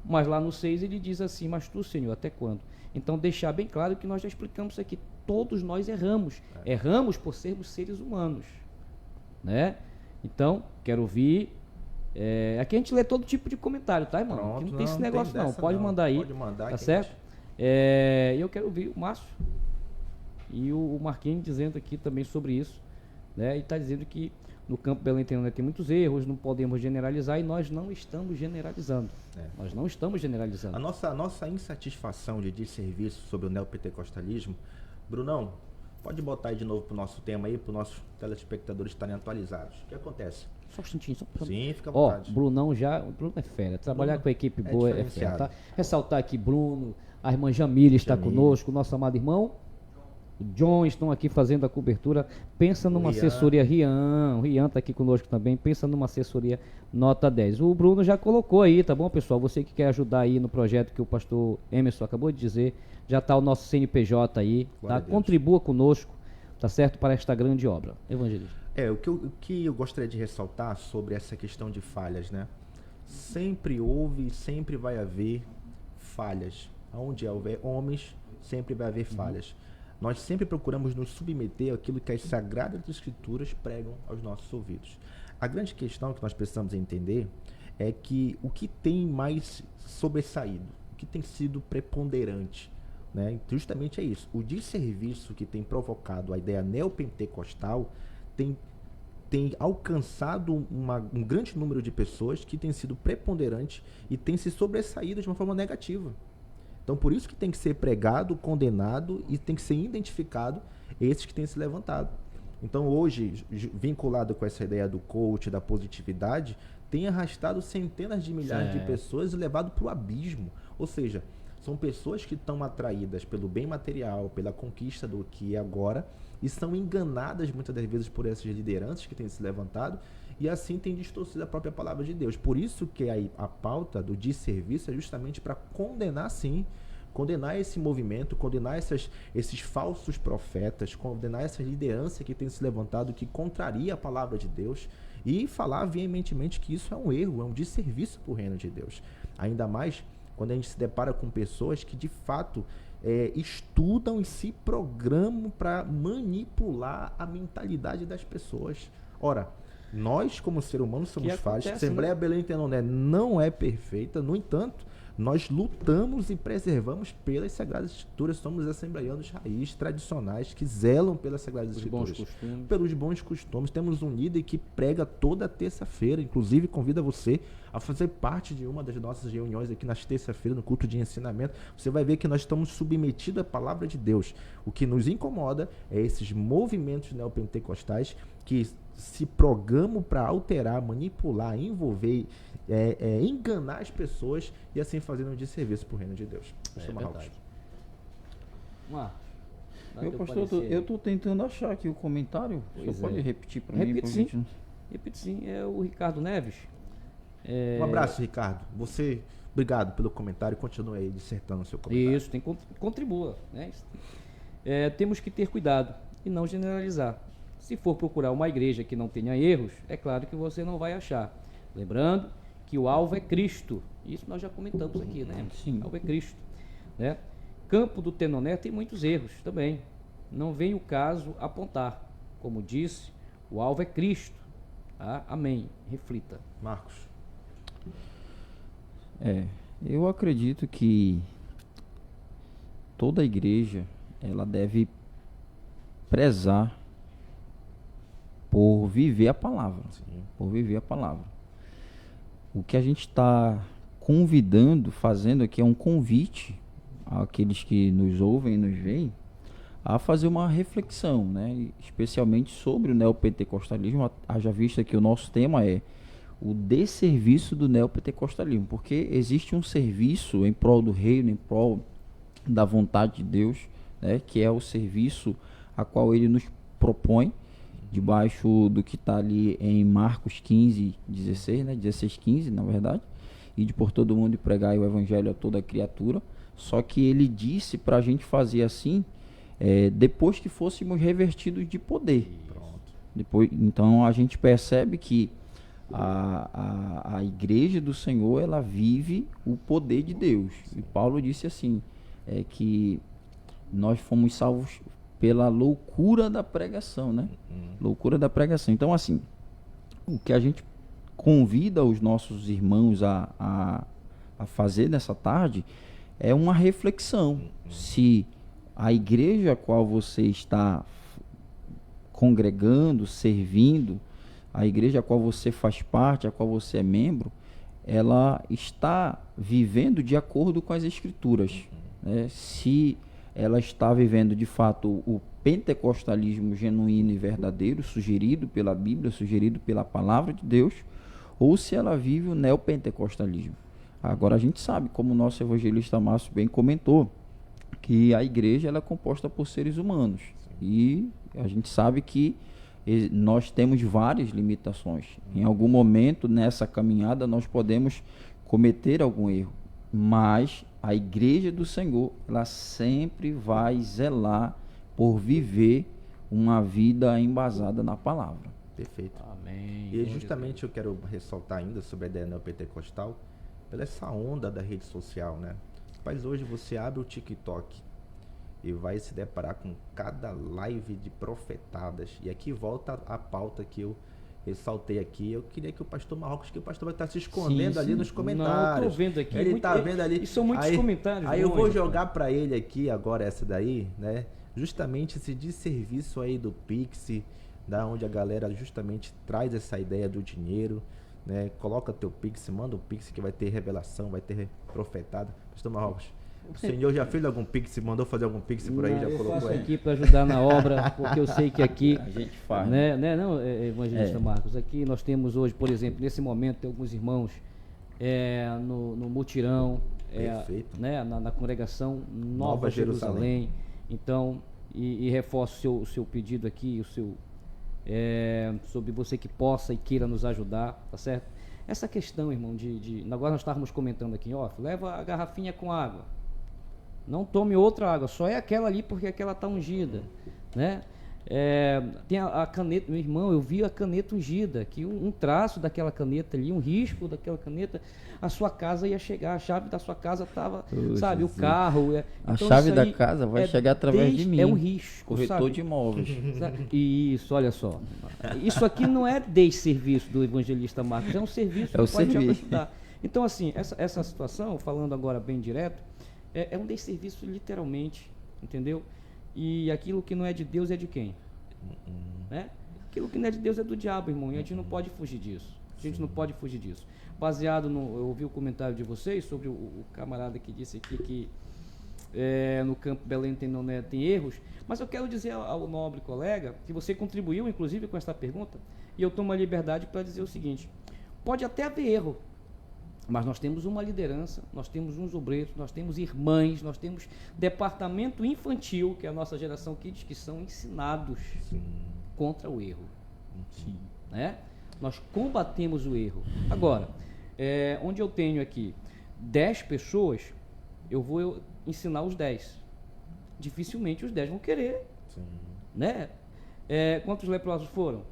Mas lá no 6 ele diz assim: mas tu, Senhor, até quando? Então deixar bem claro que nós já explicamos isso aqui. Todos nós erramos. Erramos por sermos seres humanos, né? Então, quero ouvir. Aqui a gente lê todo tipo de comentário, tá, irmão? Pronto, aqui não tem esse negócio não. Pode mandar aí. Pode mandar, tá certo? Eu quero ouvir o Márcio e o Marquinhos dizendo aqui também sobre isso, né? E está dizendo que no campo Belém tem muitos erros, não podemos generalizar, e nós não estamos generalizando. Nós não estamos generalizando. A nossa insatisfação de desserviço sobre o neopentecostalismo, Brunão, pode botar aí de novo para o nosso tema aí, para os nossos telespectadores estarem atualizados. O que acontece? Só um instantinho. Sim, fica à vontade. Bruno é fera. Trabalhar com a equipe boa é fera, tá? Ressaltar aqui Bruno, a irmã Jamília está conosco, nosso amado irmão o John estão aqui fazendo a cobertura. Pensa numa assessoria o Rian está aqui conosco também. Pensa numa assessoria nota 10. O Bruno já colocou aí, tá bom, pessoal? Você que quer ajudar aí no projeto que o pastor Emerson acabou de dizer, já está o nosso CNPJ aí, tá? Contribua conosco, tá certo? Para esta grande obra. Evangelista. O que eu gostaria de ressaltar sobre essa questão de falhas, né? Sempre houve e sempre vai haver falhas. Onde houver homens, sempre vai haver falhas. Nós sempre procuramos nos submeter àquilo que as Sagradas Escrituras pregam aos nossos ouvidos. A grande questão que nós precisamos entender é que o que tem mais sobressaído, o que tem sido preponderante, né? Justamente é isso. O desserviço que tem provocado a ideia neopentecostal tem alcançado um grande número de pessoas que tem sido preponderante e tem se sobressaído de uma forma negativa. Então, por isso que tem que ser pregado, condenado e tem que ser identificado esses que têm se levantado. Então, hoje, vinculado com essa ideia do coach, da positividade, tem arrastado centenas de milhares de pessoas e levado para o abismo. Ou seja, são pessoas que estão atraídas pelo bem material, pela conquista do que é agora, e são enganadas muitas das vezes por essas lideranças que têm se levantado, e assim tem distorcido a própria palavra de Deus. Por isso que a pauta do desserviço é justamente para condenar, sim, condenar esse movimento, condenar esses falsos profetas, condenar essa liderança que tem se levantado, que contraria a palavra de Deus, e falar veementemente que isso é um erro, é um desserviço para o reino de Deus. Ainda mais quando a gente se depara com pessoas que de fato estudam e se programam para manipular a mentalidade das pessoas. Ora, nós, como ser humano, somos falhos. A Assembleia Belém Tenoné não é perfeita, no entanto, nós lutamos e preservamos pelas Sagradas Escrituras. Somos assembleianos raiz, tradicionais, que zelam pelas Sagradas Escrituras, pelos bons costumes. Temos um líder que prega toda terça-feira, inclusive convida você a fazer parte de uma das nossas reuniões aqui nas terça-feira, no culto de ensinamento. Você vai ver que nós estamos submetidos à palavra de Deus. O que nos incomoda é esses movimentos neopentecostais que se programam para alterar, manipular, envolver, enganar as pessoas e assim fazendo um desserviço para o reino de Deus. Verdade. Meu pastor, eu estou tentando achar aqui o comentário. Você pode repetir para mim? Repite sim. É o Ricardo Neves. Um abraço, Ricardo. Obrigado pelo comentário. Continue aí dissertando o seu comentário. Isso, contribua. Né? Temos que ter cuidado e não generalizar. Se for procurar uma igreja que não tenha erros, é claro que você não vai achar. Lembrando que o alvo é Cristo. Isso nós já comentamos aqui, né? Sim. O alvo é Cristo. Né? Campo do Tenoné tem muitos erros também. Não vem o caso apontar. Como disse, o alvo é Cristo. Tá? Amém. Reflita. Marcos. Eu acredito que toda igreja ela deve prezar por viver a palavra. Sim. Por viver a palavra. O que a gente está convidando, fazendo aqui um convite àqueles que nos ouvem e nos veem, a fazer uma reflexão, né? Especialmente sobre o neopentecostalismo, haja vista que o nosso tema é o desserviço do neopentecostalismo, porque existe um serviço em prol do reino, em prol da vontade de Deus, né? Que é o serviço a qual ele nos propõe, debaixo do que está ali em Marcos 15, 16, né? 16, 15, na verdade, e de por todo mundo e pregar o evangelho a toda criatura. Só que ele disse para a gente fazer assim, depois que fôssemos revestidos de poder. Depois, então a gente percebe que a igreja do Senhor, ela vive o poder de Deus. E Paulo disse assim, que nós fomos salvos pela loucura da pregação, né? Loucura da pregação. Então, assim, o que a gente convida os nossos irmãos a fazer nessa tarde é uma reflexão. Se a igreja a qual você está congregando, servindo, a igreja a qual você faz parte, a qual você é membro, ela está vivendo de acordo com as Escrituras, né? Se ela está vivendo de fato o pentecostalismo genuíno e verdadeiro, sugerido pela Bíblia, sugerido pela palavra de Deus, ou se ela vive o neopentecostalismo. Agora a gente sabe, como o nosso evangelista Márcio bem comentou, que a igreja ela é composta por seres humanos. E a gente sabe que nós temos várias limitações. Em algum momento nessa caminhada nós podemos cometer algum erro, mas a igreja do Senhor, ela sempre vai zelar por viver uma vida embasada na palavra. Perfeito. Amém. E justamente eu quero ressaltar ainda sobre a ideia neopentecostal, pela essa onda da rede social, né? Mas hoje você abre o TikTok e vai se deparar com cada live de profetadas. E aqui volta a pauta que eu ressaltei aqui. Eu queria que o pastor Marrocos, que o pastor vai estar se escondendo ali nos comentários. Não, eu tô vendo aqui. Ele tá vendo ali. E são muitos comentários. Aí eu vou jogar para ele aqui agora essa daí, né? Justamente esse desserviço aí do Pix, da onde a galera justamente traz essa ideia do dinheiro, né? Coloca teu Pix, manda um Pix que vai ter revelação, vai ter profetado. Pastor Marrocos, o senhor já fez algum Pix, mandou fazer algum Pix por aí? Não, já eu colocou faço aí? aqui para ajudar na obra, porque eu sei que aqui A gente faz. não, evangelista Marcos, aqui nós temos hoje, por exemplo, nesse momento tem alguns irmãos no mutirão, né, na congregação Nova Jerusalém. Então, e reforço o seu pedido aqui, sobre você que possa e queira nos ajudar, tá certo? Essa questão, irmão, agora nós estávamos comentando aqui em off, leva a garrafinha com água, não tome outra água, só é aquela ali porque aquela está ungida, né? Tem a caneta, meu irmão, eu vi a caneta ungida, que um traço daquela caneta ali, um risco daquela caneta, a sua casa ia chegar, a chave da sua casa estava, sabe, Jesus. O carro. A então chave da casa vai chegar através de mim. É um risco, corretor sabe? de imóveis. Isso, olha só. Isso aqui não é desserviço do evangelista Marcos, é um serviço que pode te ajudar. Então, assim, essa situação, falando agora bem direto, é um desserviço literalmente, entendeu? E aquilo que não é de Deus é de quem? Né? Aquilo que não é de Deus é do diabo, irmão. E a gente não pode fugir disso. A gente não pode fugir disso. Baseado eu ouvi o comentário de vocês sobre o camarada que disse aqui que no Campo Belém tem erros. Mas eu quero dizer ao nobre colega que você contribuiu, inclusive, com essa pergunta. E eu tomo a liberdade para dizer o seguinte: pode até haver erro, mas nós temos uma liderança, nós temos uns obreiros, nós temos irmãs, nós temos departamento infantil, que é a nossa geração Kids, que são ensinados contra o erro. Né? Nós combatemos o erro. Agora, onde eu tenho aqui 10 pessoas, eu vou ensinar os 10. Dificilmente os 10 vão querer. Né? Quantos leprosos foram?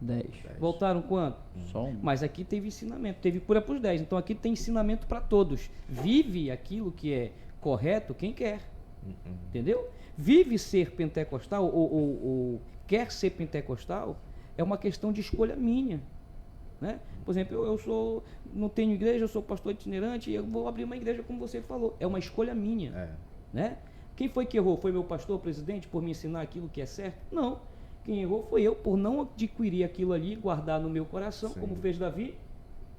10. Voltaram quanto? Só um. Mas aqui teve ensinamento, teve cura para os 10. Então aqui tem ensinamento para todos. Vive aquilo que é correto quem quer. Entendeu? Vive ser pentecostal ou quer ser pentecostal é uma questão de escolha minha. Né? Por exemplo, eu não tenho igreja, eu sou pastor itinerante e eu vou abrir uma igreja como você falou. É uma escolha minha. Né? Quem foi que errou? Foi meu pastor, presidente, por me ensinar aquilo que é certo? Não. Quem errou foi eu, por não adquirir aquilo ali, guardar no meu coração, como fez Davi,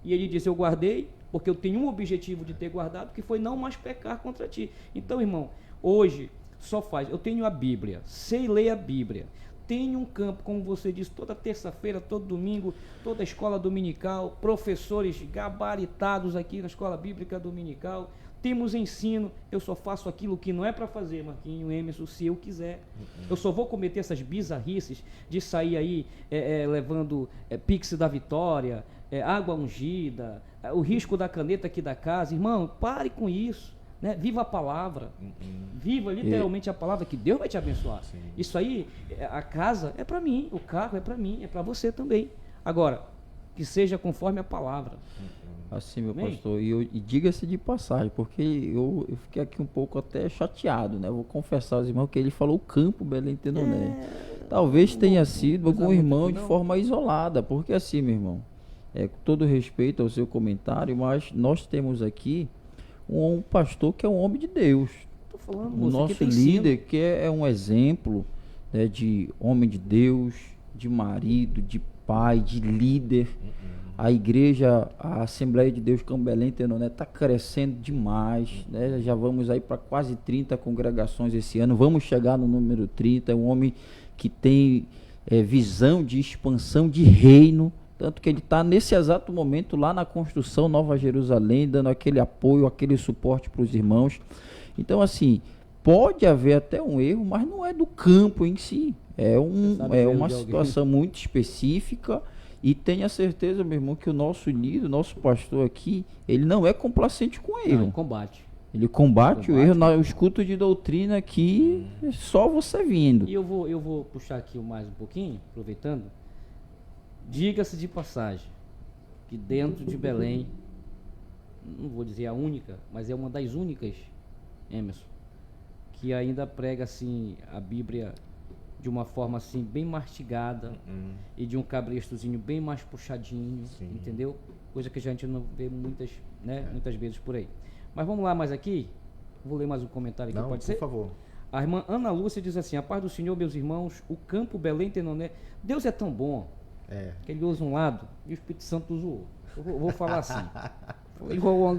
E ele disse, eu guardei, porque eu tenho um objetivo de ter guardado, que foi não mais pecar contra ti. Então, irmão, hoje só faz, eu tenho a Bíblia, sei ler a Bíblia, tenho um campo, como você disse, toda terça-feira, todo domingo, toda escola dominical, professores gabaritados aqui na escola bíblica dominical, temos ensino, eu só faço aquilo que não é para fazer, Marquinho, Emerson, se eu quiser. Eu só vou cometer essas bizarrices de sair aí levando Pix da Vitória, água ungida, o risco da caneta aqui da casa. Irmão, pare com isso. Né? Viva a palavra, viva literalmente a palavra, que Deus vai te abençoar. Sim. Isso aí, a casa é para mim, o carro é para mim, é para você também. Agora, que seja conforme a palavra. Assim, meu pastor, e diga-se de passagem, porque eu fiquei aqui um pouco até chateado, né? Vou confessar aos irmãos que ele falou o campo Belém Tenoné. Talvez tenha sido algum irmão de forma isolada, porque assim, meu irmão, com todo respeito ao seu comentário, mas nós temos aqui um pastor que é um homem de Deus. Tô falando, o nosso líder que é um exemplo, né, de homem de Deus, de marido, de pai, de líder. A igreja, a Assembleia de Deus Campo Belém Tenoné está crescendo demais, né? Já vamos aí para quase 30 congregações esse ano, vamos chegar no número 30, é um homem que tem visão de expansão de reino, tanto que ele está nesse exato momento lá na construção Nova Jerusalém, dando aquele apoio, aquele suporte para os irmãos. Então, assim, pode haver até um erro, mas não é do campo em si, é uma situação muito específica. E tenha certeza, meu irmão, que o nosso líder, o nosso pastor aqui, ele não é complacente com o erro. Ele combate. Ele combate o erro. Eu escuto de doutrina aqui, só você vindo. E eu vou puxar aqui mais um pouquinho, aproveitando. Diga-se de passagem, que dentro de Belém, não vou dizer a única, mas é uma das únicas, Emerson, que ainda prega assim a Bíblia de uma forma assim bem mastigada e de um cabrestozinho bem mais puxadinho, entendeu? Coisa que a gente não vê muitas vezes por aí. Mas vamos lá mais aqui, vou ler mais um comentário aqui, pode ser? Por favor. A irmã Ana Lúcia diz assim, a paz do Senhor, meus irmãos, o campo Belém Tenoné, Deus é tão bom, que ele usa um lado e o Espírito Santo usa o outro. Eu vou falar assim, igual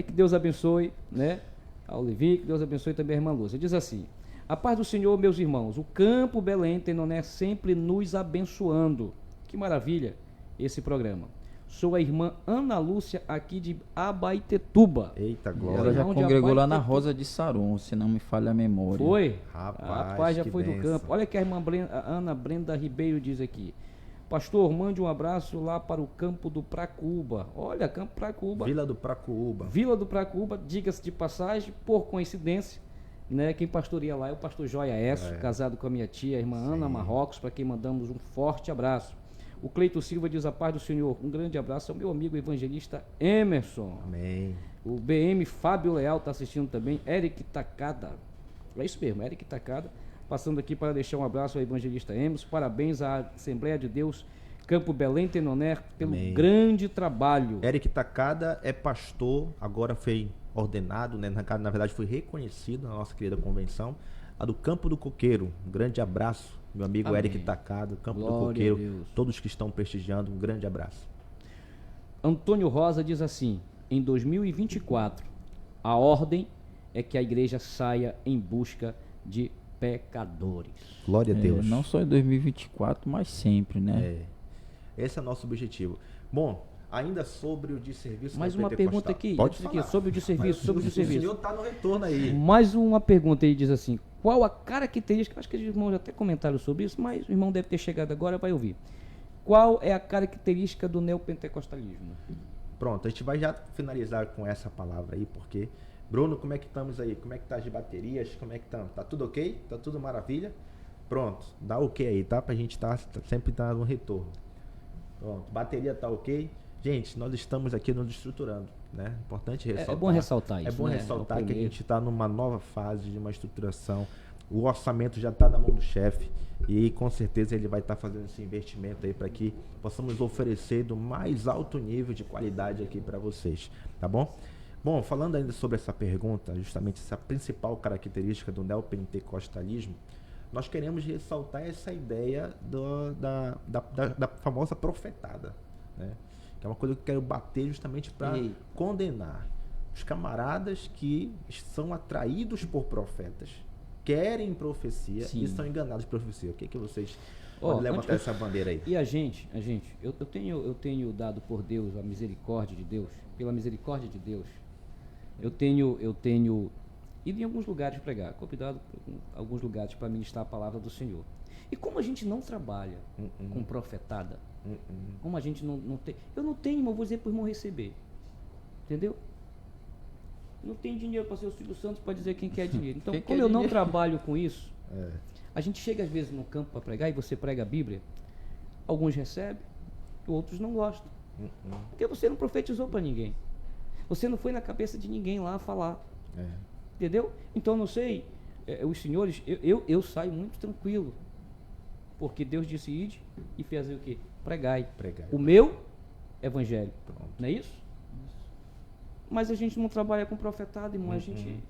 que Deus abençoe, né? Ao Levi, que Deus abençoe também a irmã Lúcia. Diz assim, a paz do Senhor, meus irmãos, o campo Belém Tenoné sempre nos abençoando. Que maravilha esse programa. Sou a irmã Ana Lúcia, aqui de Abaetetuba. Eita, glória. Ela já congregou lá na Rosa de Saron, se não me falha a memória. Foi? Rapaz, já foi do campo. Olha que a irmã Ana Brenda Ribeiro diz aqui. Pastor, mande um abraço lá para o campo do Pracuúba. Olha, campo Pracuúba. Vila do Pracuúba. Vila do Pracuúba, diga-se de passagem, por coincidência, né, quem pastoreia lá é o pastor Joia Esso, casado com a minha tia, a irmã Ana Marrocos, para quem mandamos um forte abraço. O Cleito Silva diz a paz do Senhor. Um grande abraço ao meu amigo evangelista Emerson. Amém. O BM Fábio Leal está assistindo também. Eric Tacada. É isso mesmo, Eric Tacada. Passando aqui para deixar um abraço ao evangelista Emerson. Parabéns à Assembleia de Deus Campo Belém Tenoné pelo grande trabalho. Eric Tacada é pastor, agora foi ordenado, né? Na verdade foi reconhecido na nossa querida convenção, a do Campo do Coqueiro. Um grande abraço, meu amigo Eric Tacada, Campo do Coqueiro, todos que estão prestigiando, um grande abraço. Antônio Rosa diz assim, em 2024, a ordem é que a igreja saia em busca de pecadores. Glória a Deus. Não só em 2024, mas sempre, né? Esse é o nosso objetivo. Bom, ainda sobre o desserviço. Mais uma pergunta aqui, sobre o desserviço, sobre o desserviço. O senhor está no retorno aí. Mais uma pergunta aí, diz assim, qual a característica, acho que os irmãos até comentaram sobre isso, mas o irmão deve ter chegado agora, vai ouvir. Qual é a característica do neopentecostalismo? Pronto, a gente vai já finalizar com essa palavra aí, porque... Bruno, como é que estamos aí? Como é que tá as baterias? Como é que tá? Tá tudo ok? Tá tudo maravilha? Pronto, dá ok aí, tá? Pra gente sempre estar no retorno. Pronto, bateria tá ok. Gente, nós estamos aqui nos estruturando, né? Importante ressaltar. É bom ressaltar isso, É bom ressaltar que a gente está numa nova fase de uma estruturação. O orçamento já está na mão do chefe e com certeza ele vai estar fazendo esse investimento aí para que possamos oferecer do mais alto nível de qualidade aqui para vocês, tá bom? Bom, falando ainda sobre essa pergunta, justamente essa principal característica do neopentecostalismo, nós queremos ressaltar essa ideia da famosa profetada, né? que é uma coisa que eu quero bater justamente para condenar os camaradas que são atraídos por profetas, querem profecia e estão enganados por profecia. O que vocês podem levantar essa bandeira aí? E a gente, eu tenho dado por Deus a misericórdia de Deus, pela misericórdia de Deus, eu tenho ido em alguns lugares pregar, convidado em alguns lugares para ministrar a palavra do Senhor. E como a gente não trabalha com profetada, como a gente não tem, eu não tenho, mas vou dizer para o irmão receber, entendeu? Não tem dinheiro para ser o Silvio Santos para dizer quem quer dinheiro. Então, como eu não trabalho com isso, a gente chega às vezes no campo para pregar e você prega a Bíblia, alguns recebem, outros não gostam. Porque você não profetizou para ninguém. Você não foi na cabeça de ninguém lá falar. Entendeu? Então, não sei, os senhores, eu saio muito tranquilo. Porque Deus disse, ide e fazer o quê? Pregai. O meu evangelho. Pronto. Não é isso? Mas a gente não trabalha com profetado, irmão. A gente,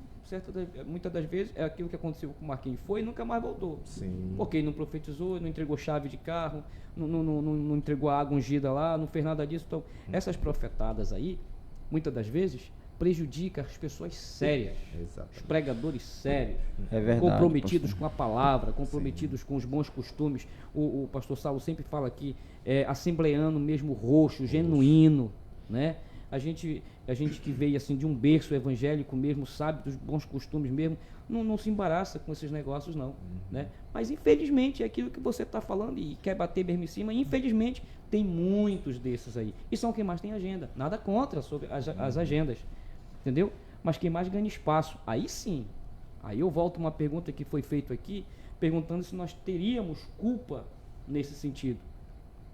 muitas das vezes, é aquilo que aconteceu com o Marquinhos. Foi e nunca mais voltou. Sim. Porque ele não profetizou, não entregou chave de carro, não entregou a água ungida lá, não fez nada disso. Então, essas profetadas aí, muitas das vezes, prejudicam as pessoas sérias. Os pregadores sérios. É verdade, comprometidos com a palavra, comprometidos com os bons costumes. O pastor Saulo sempre fala aqui, assembleano mesmo roxo, genuíno, né? A gente que veio assim de um berço evangélico mesmo, sabe dos bons costumes mesmo, não se embaraça com esses negócios não, né? Mas infelizmente é aquilo que você está falando e quer bater mesmo em cima, e infelizmente tem muitos desses aí, e são quem mais tem agenda, nada contra sobre as agendas, entendeu? Mas quem mais ganha espaço, aí sim, aí eu volto uma pergunta que foi feita aqui, perguntando se nós teríamos culpa nesse sentido,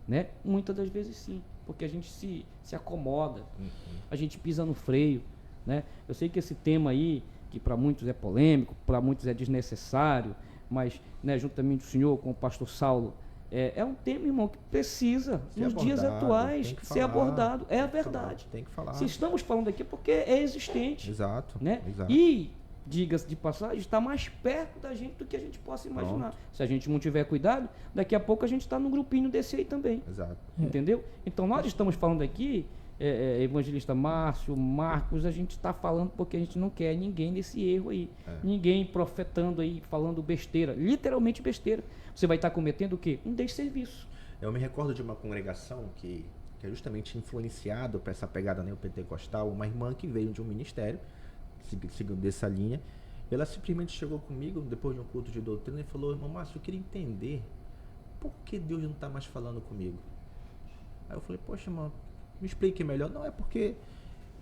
né? Muitas das vezes sim, porque a gente se acomoda, a gente pisa no freio, né? Eu sei que esse tema aí, que para muitos é polêmico, para muitos é desnecessário, mas, né, juntamente com o senhor, com o pastor Saulo, é um tema, irmão, que precisa, nos dias atuais, ser abordado. É a verdade. Tem que falar. Se estamos falando aqui, porque é existente. Exato. Né? Exato. E, diga-se de passagem, está mais perto da gente do que a gente possa imaginar. Pronto. Se a gente não tiver cuidado, daqui a pouco a gente está num grupinho desse aí também. Exato. Entendeu? Então nós estamos falando aqui, evangelista Márcio, Marcos, a gente está falando porque a gente não quer ninguém nesse erro aí. Ninguém profetando aí, falando besteira, literalmente besteira. Você vai estar cometendo o quê? Um desserviço. Eu me recordo de uma congregação que é justamente influenciado por essa pegada neopentecostal, uma irmã que veio de um ministério seguindo dessa linha. Ela simplesmente chegou comigo depois de um culto de doutrina e falou: irmão Márcio, eu queria entender por que Deus não está mais falando comigo. Aí eu falei: poxa, irmão, me explique melhor. Não, é porque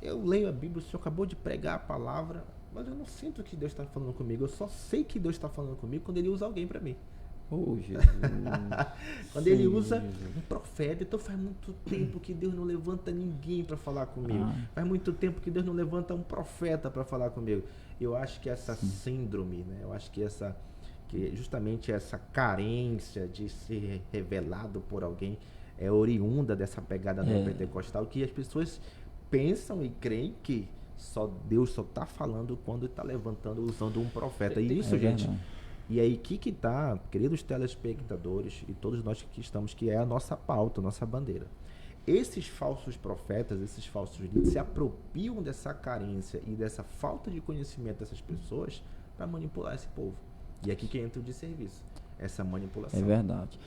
eu leio a Bíblia, o senhor acabou de pregar a palavra, mas eu não sinto que Deus está falando comigo. Eu só sei que Deus está falando comigo quando Ele usa alguém para mim. Oh, Jesus. Quando Ele usa um profeta. Então faz muito tempo que Deus não levanta ninguém para falar comigo. Faz muito tempo que Deus não levanta um profeta para falar comigo. Eu acho que essa síndrome, né? Eu acho que justamente essa carência de ser revelado por alguém é oriunda dessa pegada neopentecostal, que as pessoas pensam e creem que Deus só está falando quando está levantando, usando um profeta. E isso, gente... E aí, que tá, queridos telespectadores e todos nós que estamos, que é a nossa pauta, a nossa bandeira. Esses falsos profetas, esses falsos líderes se apropriam dessa carência e dessa falta de conhecimento dessas pessoas para manipular esse povo. E aqui que entra o desserviço, essa manipulação. É verdade.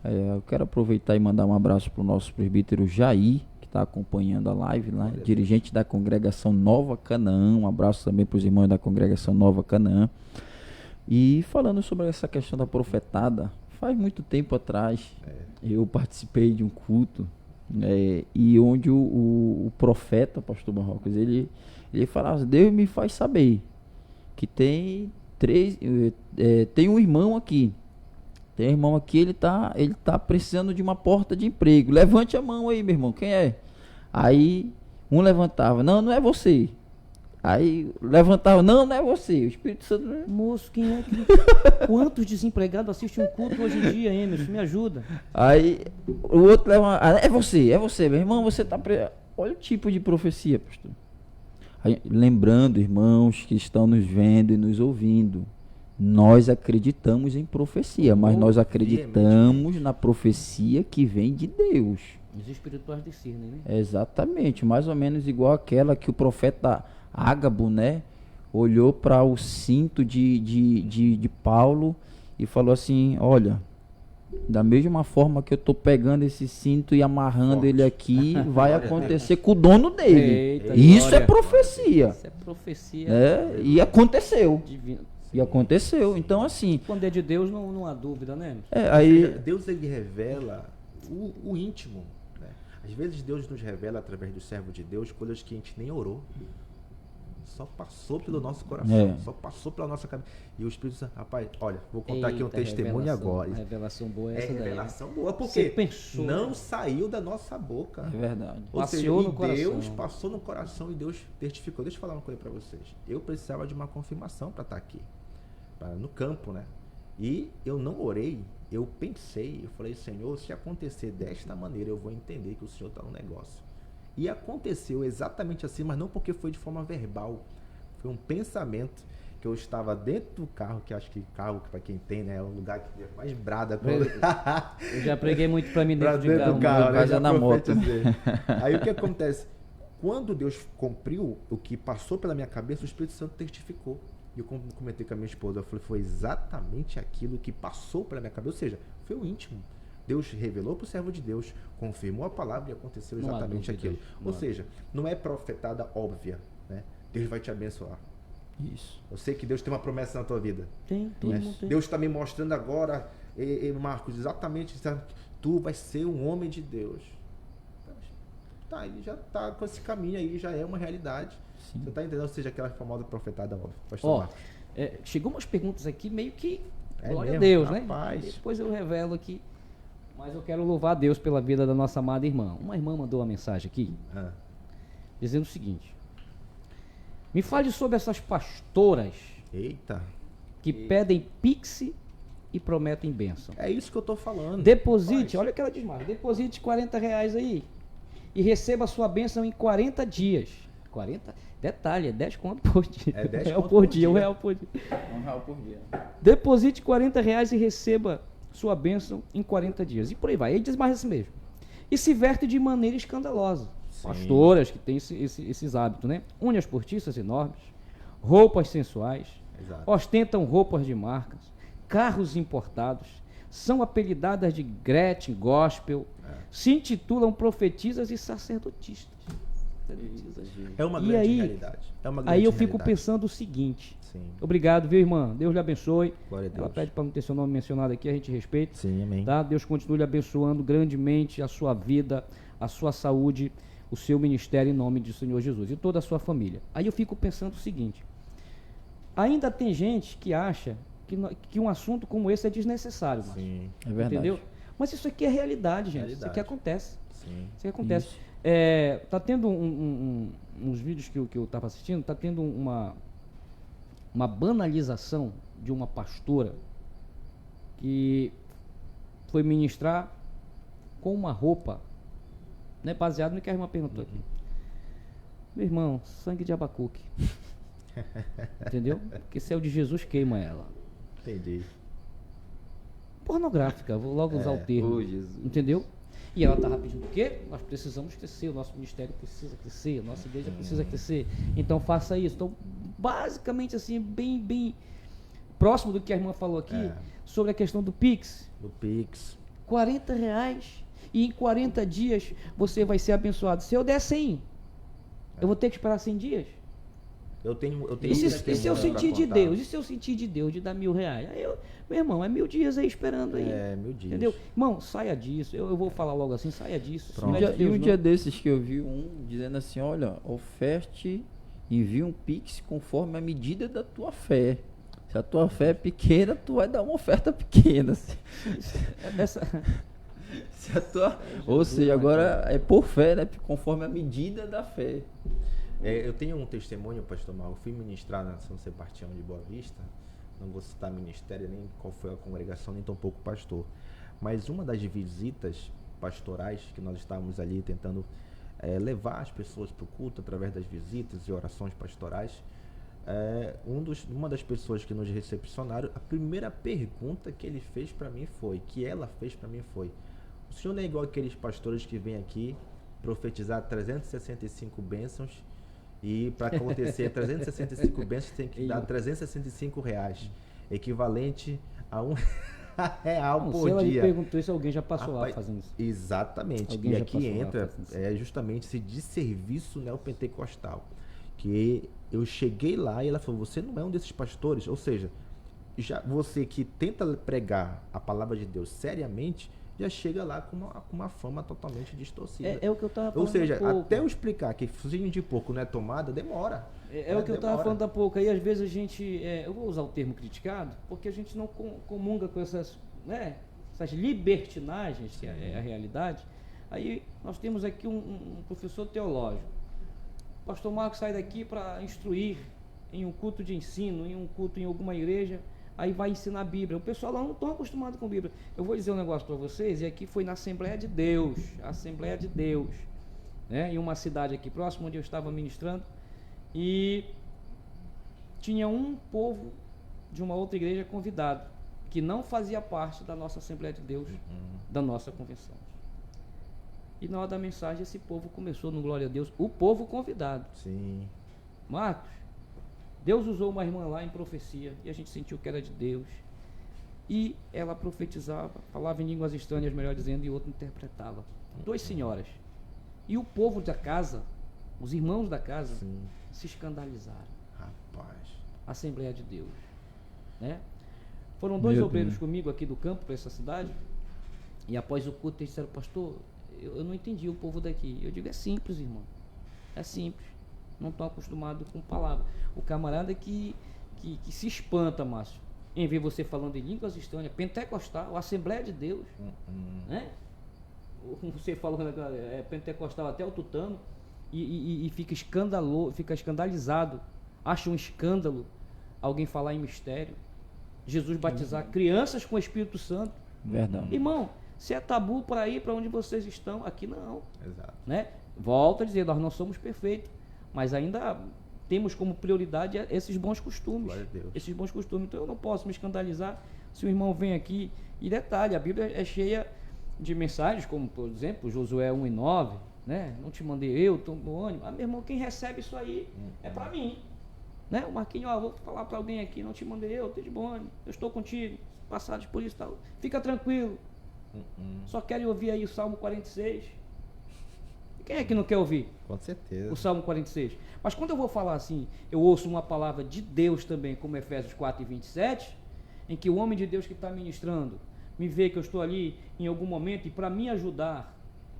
Eu quero aproveitar e mandar um abraço para o nosso presbítero Jair, que está acompanhando a live, né? Dirigente da congregação Nova Canaã. Um abraço também para os irmãos da congregação Nova Canaã. E falando sobre essa questão da profetada, faz muito tempo atrás eu participei de um culto, e onde o profeta, pastor Marrocos, ele falava: Deus me faz saber que tem um irmão aqui. Tem um irmão aqui, ele tá precisando de uma porta de emprego. Levante a mão aí, meu irmão, quem é? Aí um levantava: não é você. Aí levantava: não é você, o Espírito Santo... Moço, quem é que... Quantos desempregados assistem um culto hoje em dia, Emerson? Me ajuda. Aí o outro levanta: é você, meu irmão, você tá... Olha o tipo de profecia, pastor. Aí, lembrando, irmãos que estão nos vendo e nos ouvindo, nós acreditamos em profecia, mas nós acreditamos na profecia que vem de Deus. Os espirituais discernem, né? Exatamente, mais ou menos igual aquela que o profeta Ágabo, né, olhou para o cinto de Paulo e falou assim, olha, da mesma forma que eu tô pegando esse cinto e amarrando ele aqui, vai acontecer com o dono dele. Eita, isso glória. é profecia. Isso é profecia. E aconteceu. Divina. E aconteceu. Então, assim. Quando é de Deus, não há dúvida, né? Aí... Deus, ele revela o íntimo. Né? Às vezes Deus nos revela através do servo de Deus coisas que a gente nem orou. Só passou pelo nosso coração, só passou pela nossa cabeça. E o Espírito Santo, rapaz, olha, vou contar aqui um testemunho agora. Revelação boa é essa daí. Revelação boa, porque pensou, não saiu da nossa boca. É verdade. Ou seja, Passeou no coração. Deus passou no coração e Deus testificou. Deixa eu falar uma coisa para vocês. Eu precisava de uma confirmação para estar aqui, no campo, né? E eu não orei, eu pensei, eu falei, Senhor, se acontecer desta maneira, eu vou entender que o Senhor está no negócio. E aconteceu exatamente assim, mas não porque foi de forma verbal. Foi um pensamento que eu estava dentro do carro, que acho que carro, para quem tem, né, é um lugar que mais brada. Eu já preguei muito para mim dentro de carro. Casa na moto. Aí o que acontece? Quando Deus cumpriu o que passou pela minha cabeça, o Espírito Santo testificou. E eu comentei com a minha esposa, eu falei, foi exatamente aquilo que passou pela minha cabeça, ou seja, foi o íntimo. Deus revelou para o servo de Deus, confirmou a palavra e aconteceu exatamente aquilo. Ou seja, não é profetada óbvia, né? Deus vai te abençoar. Isso. Eu sei que Deus tem uma promessa na tua vida. Tem. Deus está me mostrando agora, Marcos, exatamente, tu vai ser um homem de Deus. Tá, ele já está com esse caminho aí, já é uma realidade. Sim. Você está entendendo? Ou seja, aquela famosa profetada óbvia. Chegou umas perguntas aqui meio que glória mesmo? a Deus, Rapaz. né? Depois eu revelo aqui. Mas eu quero louvar a Deus pela vida da nossa amada irmã. Uma irmã mandou uma mensagem aqui, dizendo o seguinte: me fale sobre essas pastoras que pedem pix e prometem bênção. É isso que eu estou falando. Deposite, olha o que ela diz mais, deposite R$40 aí e receba a sua bênção em 40 dias. 40? Detalhe, é 10 conto por dia. É 10 conto por dia, R$1 por dia. Deposite R$40 e receba sua bênção em 40 dias. E por aí vai. Ele diz mais assim mesmo. E se verte de maneira escandalosa. Sim. Pastoras que têm esses hábitos, né? Unhas postiças enormes, roupas sensuais, ostentam roupas de marcas, carros importados, são apelidadas de Gretchen, gospel, se intitulam profetisas e sacerdotistas. É uma grande realidade. Aí eu fico pensando o seguinte. Sim. Obrigado, viu, irmã? Deus lhe abençoe. Glória a Deus. Ela pede para não ter seu nome mencionado aqui, a gente respeita. Sim, amém. Tá? Deus continue lhe abençoando grandemente a sua vida, a sua saúde, o seu ministério em nome do Senhor Jesus e toda a sua família. Aí eu fico pensando o seguinte: ainda tem gente que acha que um assunto como esse é desnecessário. Sim, é verdade. Entendeu? Mas isso aqui é realidade, gente. Realidade. Isso aqui acontece. Sim. Isso aqui acontece. Tá tendo uns vídeos que eu estava assistindo, tá tendo uma banalização de uma pastora que foi ministrar com uma roupa, né, baseado no que a irmã perguntou aqui. Meu irmão, sangue de Abacuque. Entendeu? Porque se é o de Jesus, queima ela. Entendi. Pornográfica, vou logo usar o termo. Entendeu? E ela estava pedindo o quê? Nós precisamos crescer, o nosso ministério precisa crescer, a nossa igreja precisa crescer. Então faça isso. Então, basicamente assim, bem próximo do que a irmã falou aqui, sobre a questão do Pix. Do Pix. R$40 e em 40 dias você vai ser abençoado. Se eu der 100, eu vou ter que esperar 100 dias? Eu tenho e se eu sentir de Deus? E se eu sentir de Deus de dar R$1.000? Aí meu irmão, é 1000 dias aí esperando aí. 1000 dias. Entendeu? Irmão, saia disso. Eu vou falar logo assim, saia disso. E um dia desses que eu vi dizendo assim, olha, oferte, envia um Pix conforme a medida da tua fé. Se a tua fé é pequena, tu vai dar uma oferta pequena. Ou seja, agora é por fé, né? Conforme a medida da fé. Eu tenho um testemunho, pastor Marco. Eu fui ministrar na São Sebastião de Boa Vista. Não vou citar ministério, nem qual foi a congregação, nem tampouco o pastor. Mas uma das visitas pastorais que nós estávamos ali tentando levar as pessoas para o culto através das visitas e orações pastorais, uma das pessoas que nos recepcionaram, a primeira pergunta que ela fez para mim foi: O senhor não é igual aqueles pastores que vêm aqui profetizar 365 bênçãos e para acontecer 365 bênçãos tem que dar R$365, equivalente a R$1 por dia. Se ela lhe dia. perguntou isso, alguém já passou lá fazendo isso. Exatamente. Alguém e aqui entra isso. Justamente esse desserviço neopentecostal. Que eu cheguei lá e ela falou, você não é um desses pastores? Ou seja, já você que tenta pregar a palavra de Deus seriamente, já chega lá com uma fama totalmente distorcida. É o que eu estava falando. Ou seja, até eu explicar que focinho de porco não é tomada, demora. É o que eu estava falando há pouco. Aí às vezes a gente, eu vou usar o termo criticado, porque a gente não comunga com essas libertinagens, que é a realidade. Aí nós temos aqui um professor teológico. O pastor Marcos sai daqui para instruir em um culto de ensino, em um culto em alguma igreja, aí vai ensinar a Bíblia. O pessoal lá não está acostumado com a Bíblia. Eu vou dizer um negócio para vocês, e aqui foi na Assembleia de Deus, né? Em uma cidade aqui próxima, onde eu estava ministrando, e tinha um povo de uma outra igreja convidado, que não fazia parte da nossa Assembleia de Deus, da nossa convenção. E na hora da mensagem, esse povo começou, no glória a Deus, o povo convidado. Sim. Marcos, Deus usou uma irmã lá em profecia, e a gente sentiu que era de Deus. E ela profetizava, falava em línguas estranhas, melhor dizendo, e outro interpretava. 2 senhoras. E o povo da casa, os irmãos da casa, se escandalizaram. Rapaz. Assembleia de Deus. Né? Foram 2 obreiros comigo aqui do campo, para essa cidade, e após o culto eles disseram, pastor, eu não entendi o povo daqui. Eu digo, é simples, irmão. É simples. Não estão acostumados com palavra. O camarada que se espanta, Márcio, em ver você falando em línguas estranhas, pentecostal, Assembleia de Deus, né? Você falando pentecostal até o tutano, e fica escandalizado, acha um escândalo alguém falar em mistério, Jesus batizar crianças com o Espírito Santo. Verdade. Irmão, se é tabu para ir para onde vocês estão, aqui não. Exato. Né? Volto a dizer, nós não somos perfeitos, mas ainda temos como prioridade esses bons costumes. Glória a Deus. Esses bons costumes. Então eu não posso me escandalizar se o irmão vem aqui. E detalhe, a Bíblia é cheia de mensagens, como por exemplo, Josué 1:9, né? Não te mandei eu, tô no ânimo. Meu irmão, quem recebe isso aí é para mim. Né? O Marquinhos, vou falar para alguém aqui, não te mandei eu, tô de bom ânimo, eu estou contigo, passados por isso, tal. Fica tranquilo. Só querem ouvir aí o Salmo 46. Quem é que não quer ouvir? Com certeza. O Salmo 46. Mas quando eu vou falar assim, eu ouço uma palavra de Deus também, como Efésios 4:27, em que o homem de Deus que está ministrando me vê que eu estou ali em algum momento, e para me ajudar,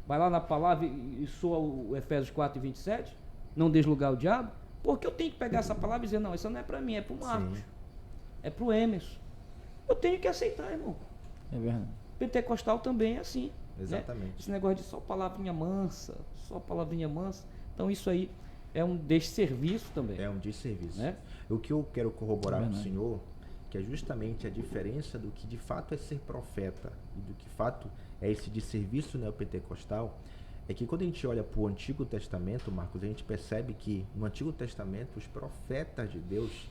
vai lá na palavra e soa o Efésios 4:27, não deslugar o diabo, porque eu tenho que pegar essa palavra e dizer, não, isso não é para mim, é para o Marcos, é para o Emerson. Eu tenho que aceitar, irmão. É verdade. Pentecostal também é assim. Exatamente. Né? Esse negócio de só palavrinha mansa. Então isso aí é um desserviço também. É um desserviço. Né? O que eu quero corroborar com o senhor, que é justamente a diferença do que de fato é ser profeta e do que de fato é esse desserviço neopentecostal, é que quando a gente olha para o Antigo Testamento, Marcos, a gente percebe que no Antigo Testamento os profetas de Deus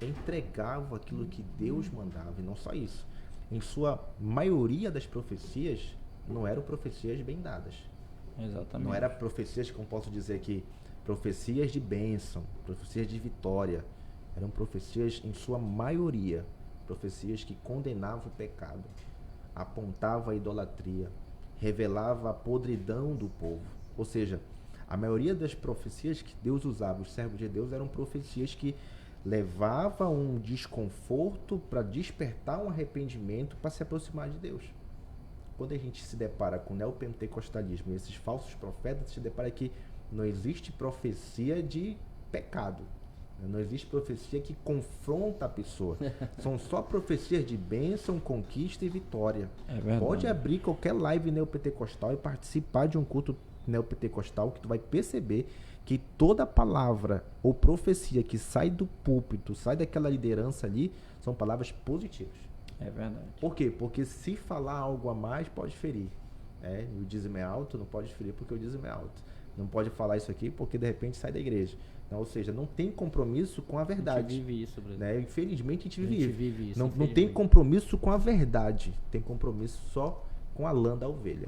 entregavam aquilo que Deus mandava, e não só isso. Em sua maioria das profecias, não eram profecias bem dadas. Exatamente. Não eram profecias, como posso dizer aqui, profecias de bênção, profecias de vitória. Eram profecias, em sua maioria, profecias que condenavam o pecado, apontavam a idolatria, revelava a podridão do povo. Ou seja, a maioria das profecias que Deus usava, os servos de Deus, eram profecias que levavam um desconforto para despertar um arrependimento para se aproximar de Deus. Quando a gente se depara com o neopentecostalismo e esses falsos profetas, se depara que não existe profecia de pecado. Não existe profecia que confronta a pessoa. São só profecias de bênção, conquista e vitória. É verdade. Pode abrir qualquer live neopentecostal e participar de um culto neopentecostal, que tu vai perceber que toda palavra ou profecia que sai do púlpito, sai daquela liderança ali, são palavras positivas. É verdade. Por quê? Porque se falar algo a mais, pode ferir. O dízimo é alto, não pode ferir porque o dízimo é alto. Não pode falar isso aqui porque de repente sai da igreja. Então, ou seja, não tem compromisso com a verdade. A gente vive isso, Brasil. Infelizmente a gente vive isso. Não tem compromisso com a verdade. Tem compromisso só com a lã da ovelha.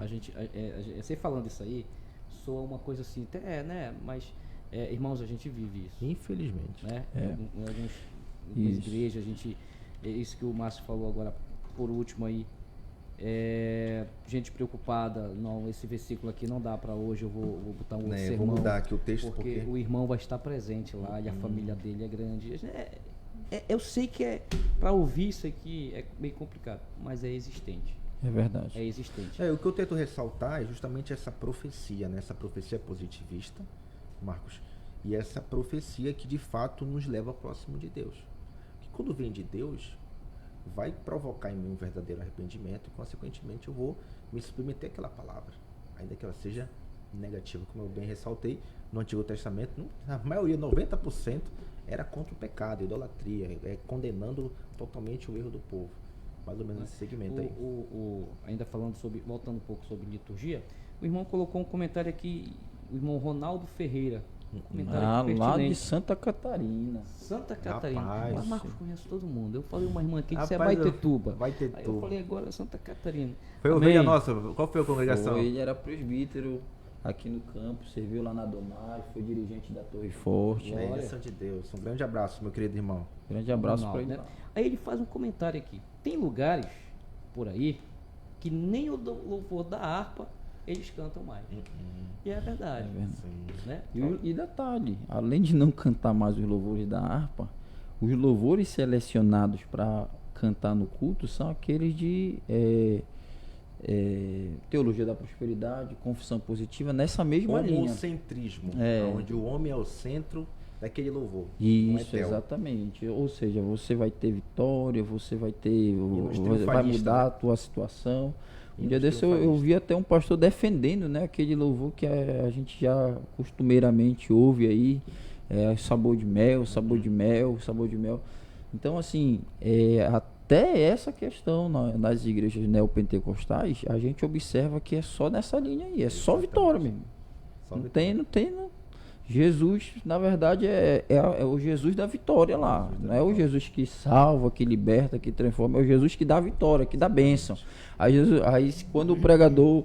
Você falando isso aí, soa uma coisa assim, né? Mas, irmãos, a gente vive isso. Infelizmente. Né? Em algumas igrejas, isso que o Márcio falou agora, por último aí, gente preocupada, não, esse versículo aqui não dá para hoje, eu vou botar um outro sermão. Vou mudar aqui o texto porque o irmão vai estar presente lá e a família dele é grande. Eu sei que para ouvir isso aqui é meio complicado, mas é existente. É verdade. É existente. O que eu tento ressaltar é justamente essa profecia, né? Essa profecia positivista, Marcos, e essa profecia que de fato nos leva próximo de Deus. Que quando vem de Deus, vai provocar em mim um verdadeiro arrependimento e, consequentemente, eu vou me submeter àquela palavra, ainda que ela seja negativa. Como eu bem ressaltei, no Antigo Testamento, a maioria, 90%, era contra o pecado, idolatria, condenando totalmente o erro do povo. Mais ou menos esse segmento aí. Ainda voltando um pouco sobre liturgia, o irmão colocou um comentário aqui, o irmão Ronaldo Ferreira. Um comentário lá de Santa Catarina. Santa Catarina. Rapaz, mas Marcos conhece todo mundo. Eu falei uma irmã aqui que rapaz, é Baitetuba. Baitetuba. Aí eu falei agora Santa Catarina. Foi ovelha nossa? Qual foi a congregação? Ele era presbítero aqui no campo, serviu lá na Domar, foi dirigente da Torre Forte. Bênção de Deus. Um grande abraço, meu querido irmão. Grande abraço para ele. Né? Aí ele faz um comentário aqui. Tem lugares por aí que nem o louvor da harpa eles cantam mais. E é verdade. Né? E detalhe, além de não cantar mais os louvores da harpa, os louvores selecionados para cantar no culto são aqueles de teologia da prosperidade, confissão positiva, nessa mesma linha. Homocentrismo, onde o homem é o centro daquele louvor. Isso, exatamente. Ou seja, você vai ter vitória, você vai mudar a tua situação. Um dia desse eu vi até um pastor defendendo, né, aquele louvor que a gente já costumeiramente ouve aí, sabor de mel, sabor de mel, sabor de mel. Então, assim, até essa questão nas igrejas neopentecostais, a gente observa que é só nessa linha aí, só vitória mesmo. Não tem. Jesus, na verdade, é o Jesus da vitória lá. Não é o Jesus que salva, que liberta, que transforma. É o Jesus que dá vitória, que dá bênção. Aí quando o pregador,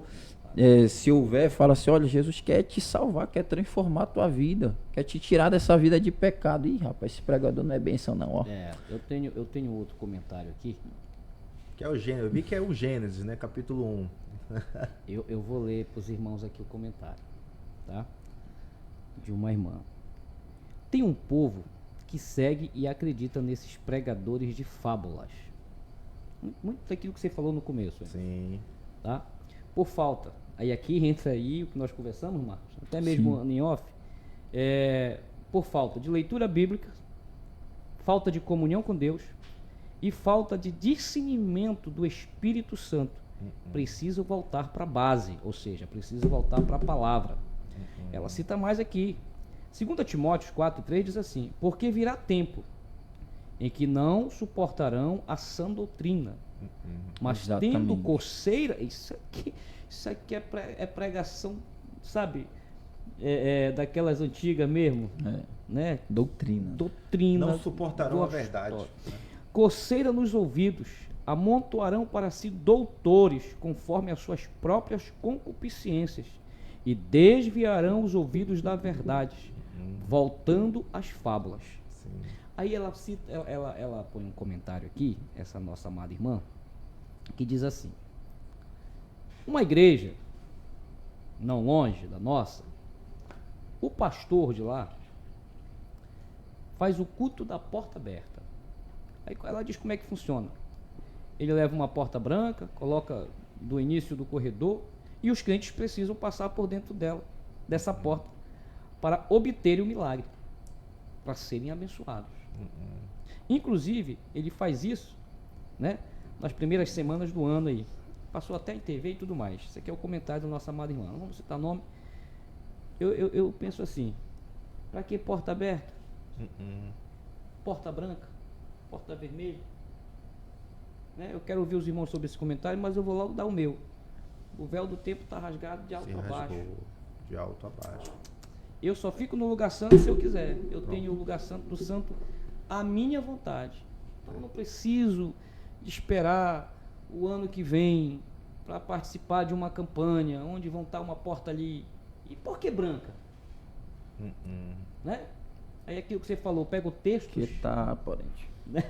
se houver, fala assim, olha, Jesus quer te salvar, quer transformar a tua vida, quer te tirar dessa vida de pecado. Ih, rapaz, esse pregador não é bênção não, ó. Eu tenho outro comentário aqui. Que é o Gênesis. Eu vi que é o Gênesis, né? Capítulo 1. eu vou ler para os irmãos aqui o comentário, tá? De uma irmã. Tem um povo que segue e acredita nesses pregadores de fábulas. Muito daquilo que você falou no começo. Sim. Tá? Por falta. Aí aqui entra aí o que nós conversamos, Marcos, até mesmo em off. Por falta de leitura bíblica, falta de comunhão com Deus e falta de discernimento do Espírito Santo. Precisa voltar para a base, ou seja, precisa voltar para a palavra. Ela cita mais aqui. 2 Timóteo 4,3 diz assim: porque virá tempo em que não suportarão a sã doutrina, mas tendo coceira. Isso aqui é pregação, sabe? Daquelas antigas mesmo, né? Doutrina. Não suportarão a verdade. Coceira nos ouvidos, amontoarão para si doutores, conforme as suas próprias concupiscências, e desviarão os ouvidos da verdade, voltando às fábulas. Sim. Aí ela cita, ela põe um comentário aqui, essa nossa amada irmã, que diz assim: uma igreja não longe da nossa, o pastor de lá faz o culto da porta aberta. Aí ela diz como é que funciona. Ele leva uma porta branca, coloca do início do corredor, e os crentes precisam passar por dentro dessa porta, para obterem o milagre, para serem abençoados. Inclusive, ele faz isso, né, nas primeiras semanas do ano aí. Passou até em TV e tudo mais. Esse aqui é o comentário da nossa amada irmã. Não vamos citar nome. Eu penso assim: para que porta aberta? Porta branca? Porta vermelha? Né? Eu quero ouvir os irmãos sobre esse comentário, mas eu vou logo dar o meu. O véu do tempo está rasgado de alto a baixo. De alto a baixo. Eu só fico no lugar santo se eu quiser. Eu tenho o lugar santo do santo à minha vontade. Então eu não preciso de esperar o ano que vem para participar de uma campanha, onde vão estar uma porta ali. E por que branca? Né? Aí aquilo que você falou, pega o texto. Que tá aparente. Né?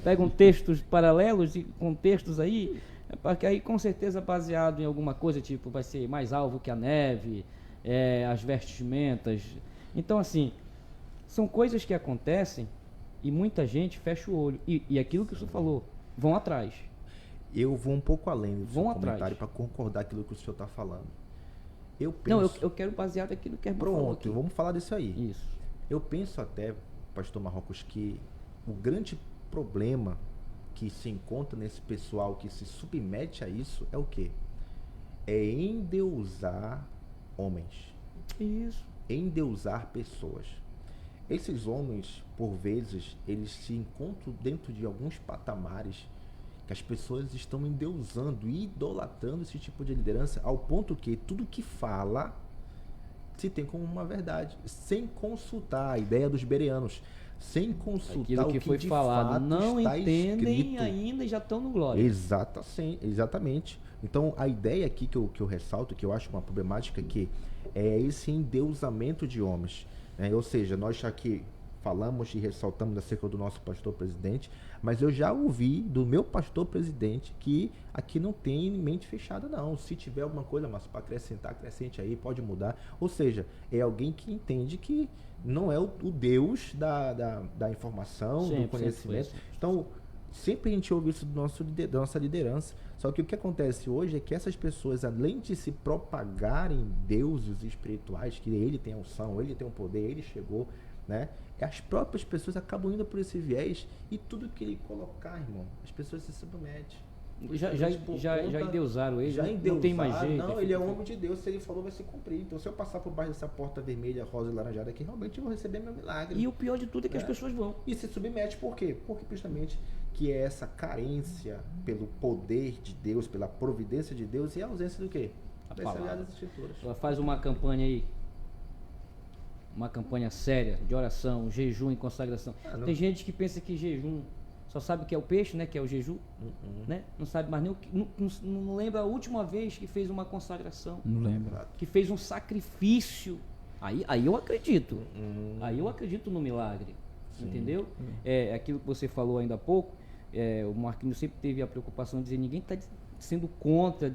Pegam textos paralelos e contextos aí, porque aí com certeza baseado em alguma coisa, tipo, vai ser mais alvo que a neve, as vestimentas. Então, assim, são coisas que acontecem e muita gente fecha o olho. E aquilo que o senhor falou, vão atrás. Eu vou um pouco além do seu atrás. comentário para concordar com aquilo que o senhor está falando. Eu penso... Não, eu quero baseado naquilo que é Pronto, vamos falar disso aí. Isso. Eu penso até, pastor Marrocos, que o grande problema que se encontra nesse pessoal que se submete a isso é o quê? É endeusar homens. Isso. Endeusar pessoas. Esses homens, por vezes, eles se encontram dentro de alguns patamares que as pessoas estão endeusando e idolatrando esse tipo de liderança ao ponto que tudo que fala se tem como uma verdade, sem consultar a ideia dos bereanos, sem consultar aquilo que foi de falado, fato não está entendem escrito. ainda e já estão no glória. Exatamente. Então a ideia aqui que eu ressalto, que eu acho uma problemática, que é esse endeusamento de homens, né? Ou seja, nós aqui falamos e ressaltamos acerca do nosso pastor presidente, mas eu já ouvi do meu pastor presidente que aqui não tem mente fechada não. Se tiver alguma coisa, mas para acrescentar, acrescente aí, pode mudar. Ou seja, é alguém que entende que não é o Deus da informação, do conhecimento. Então, sempre a gente ouve isso da nossa liderança. Só que o que acontece hoje é que essas pessoas, além de se propagarem deuses espirituais, que ele tem a unção, ele tem o poder, ele chegou, né? As próprias pessoas acabam indo por esse viés e tudo que ele colocar, irmão, as pessoas se submetem. Já endeusaram ele, não tem mais jeito. Não, ele é homem de Deus, se ele falou vai se cumprir. Então se eu passar por baixo dessa porta vermelha, rosa e laranjada aqui, realmente eu vou receber meu milagre. E o pior de tudo é que as pessoas vão. E se submete por quê? Porque justamente que é essa carência pelo poder de Deus, pela providência de Deus e a ausência do quê? Das escrituras. Ela faz uma campanha aí, uma campanha séria de oração, jejum e consagração. Tem gente que pensa que jejum só sabe o que é o peixe, né? Que é o jejum, né? Não sabe mais nem o que, não lembra a última vez que fez uma consagração. Não lembro. Que fez um sacrifício. Aí eu acredito. Aí eu acredito no milagre. Sim. Entendeu? É aquilo que você falou ainda há pouco. O Marquinhos sempre teve a preocupação de dizer, ninguém está sendo contra,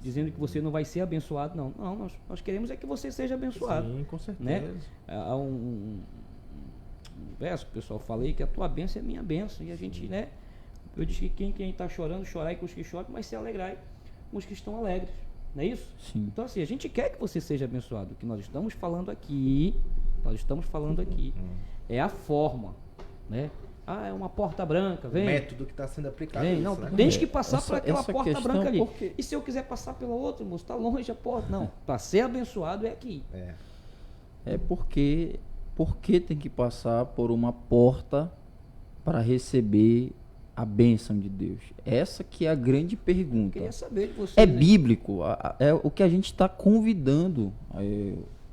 dizendo que você não vai ser abençoado. Não, nós queremos é que você seja abençoado. Sim, com certeza. Né? Há um verso que o pessoal fala aí, que a tua bênção é minha bênção. E a gente, né? Eu disse que quem está chorando, chorai com os que choram, mas se alegrai com os que estão alegres. Não é isso? Sim. Então, assim, a gente quer que você seja abençoado. O que nós estamos falando aqui, é a forma, né? É uma porta branca, vem. O método que está sendo aplicado. Vem, não, tens que passar por aquela porta branca ali. Porque... E se eu quiser passar pela outra, moço, está longe a porta. Não, para ser abençoado é aqui. Porque tem que passar por uma porta para receber a bênção de Deus? Essa que é a grande pergunta. Eu queria saber de você. É bíblico, é o que a gente está convidando,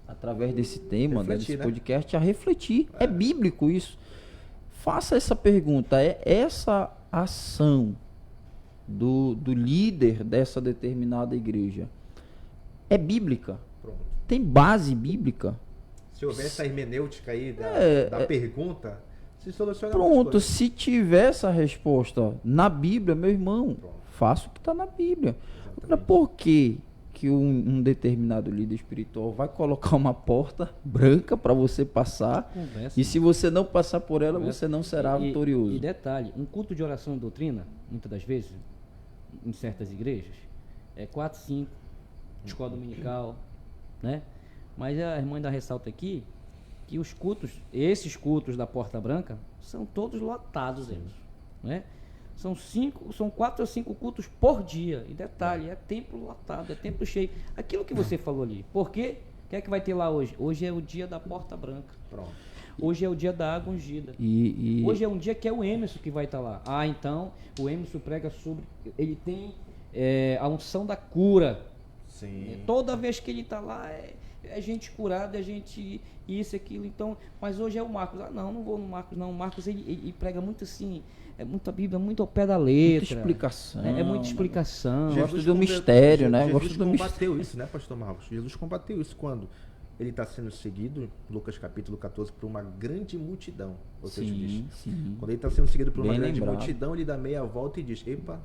através desse tema, desse podcast, a refletir. É bíblico isso. Faça essa pergunta. É essa ação do líder dessa determinada igreja é bíblica? Pronto. Tem base bíblica? Se houver essa hermenêutica aí da pergunta, se soluciona. Pronto, se tiver essa resposta na Bíblia, meu irmão, faça o que está na Bíblia. Agora, por que um determinado líder espiritual vai colocar uma porta branca para você passar e se você não passar por ela, você não será vitorioso? E detalhe, um culto de oração e doutrina, muitas das vezes, em certas igrejas, é 4, 5, escola dominical, né? Mas a irmã ainda ressalta aqui que os cultos, esses cultos da Porta Branca, são todos lotados, né? São 4 a 5 cultos por dia. E detalhe, é templo lotado, é templo cheio. Aquilo que você falou ali. Por quê? O que é que vai ter lá hoje? Hoje é o dia da Porta Branca. Pronto. Hoje é o dia da água ungida. Hoje é um dia que é o Emerson que vai estar lá. Então, o Emerson prega sobre... Ele tem a unção da cura. Sim. Toda vez que ele está lá... é gente curada, é gente isso, aquilo, então, mas hoje é o Marcos. Não vou no Marcos, não. O Marcos, ele prega muito assim, é muita Bíblia, muito ao pé da letra. Muita explicação. É muita explicação. Gosto do mistério, né? Jesus combateu isso, né, pastor Marcos? Jesus combateu isso quando ele está sendo seguido, Lucas capítulo 14, por uma grande multidão. Ou seja, quando ele está sendo seguido por uma grande multidão, ele dá meia volta e diz, epa,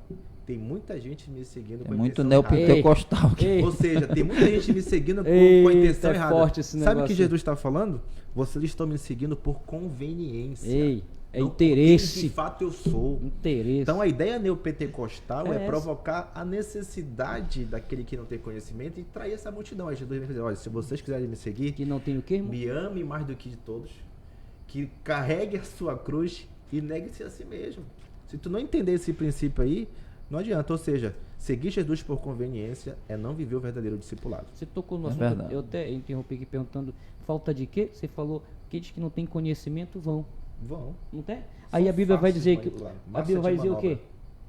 tem muita gente me seguindo com a muito intenção neopentecostal. Ou seja, tem muita gente me seguindo com a intenção errada. Forte esse Sabe o que Jesus está falando? Vocês estão me seguindo por conveniência. É interesse. De fato eu sou. Interesse. Então a ideia neopentecostal é provocar a necessidade daquele que não tem conhecimento e trair essa multidão. Aí Jesus vai dizer, olha, se vocês quiserem me seguir, que não tem o quê, irmão? Me ame mais do que de todos, que carregue a sua cruz e negue-se a si mesmo. Se tu não entender esse princípio aí, não adianta. Ou seja, seguir Jesus por conveniência é não viver o verdadeiro discipulado. Você tocou no assunto, eu até interrompi aqui perguntando, falta de quê? Você falou, aqueles que não têm conhecimento vão. Não tem? Aí a Bíblia vai dizer que a Bíblia vai dizer o quê?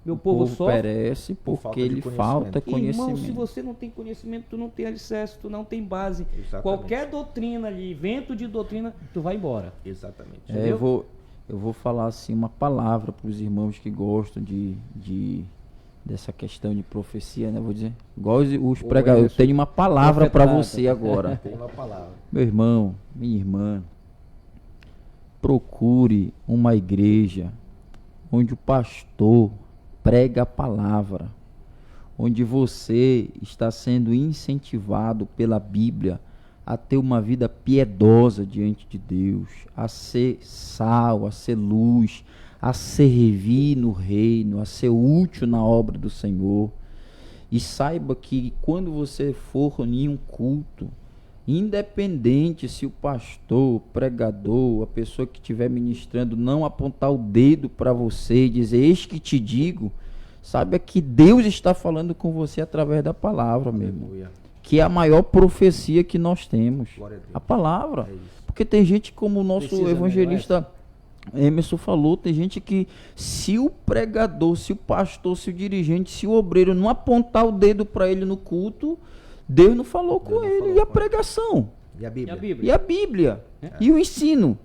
Meu povo sofre, perece porque lhe falta conhecimento. Irmão, se você não tem conhecimento, tu não tem alicerce, tu não tem base. Exatamente. Qualquer doutrina ali, vento de doutrina, tu vai embora. Exatamente. Eu vou falar assim uma palavra para os irmãos que gostam dessa questão de profecia, né? Vou dizer, igual os pregadores, eu tenho uma palavra para você agora. Tem uma palavra. Meu irmão, minha irmã, procure uma igreja onde o pastor prega a palavra, onde você está sendo incentivado pela Bíblia a ter uma vida piedosa diante de Deus, a ser sal, a ser luz, a servir no reino, a ser útil na obra do Senhor. E saiba que quando você for em um culto, independente se o pastor, o pregador, a pessoa que estiver ministrando não apontar o dedo para você e dizer, eis que te digo, saiba que Deus está falando com você através da palavra, meu irmão. Que é a maior profecia que nós temos. A palavra. Porque tem gente, como o nosso evangelista Emerson falou, tem gente que se o pregador, se o pastor, se o dirigente, se o obreiro não apontar o dedo para ele no culto, Deus não falou com ele. E a pregação? E a Bíblia? E a Bíblia? E o ensino?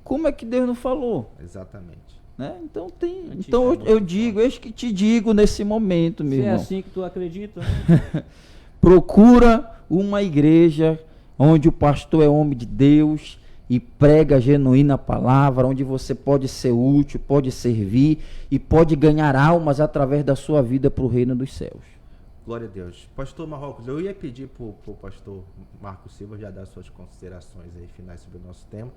Como é que Deus não falou? Exatamente. Né? Então eu digo, eis que te digo nesse momento, meu irmão. É assim que tu acredita, né? Procura uma igreja onde o pastor é homem de Deus e prega a genuína palavra, onde você pode ser útil, pode servir e pode ganhar almas através da sua vida para o reino dos céus. Glória a Deus. Pastor Marrocos, eu ia pedir para o pastor Marcos Silva já dar suas considerações aí finais sobre o nosso tema.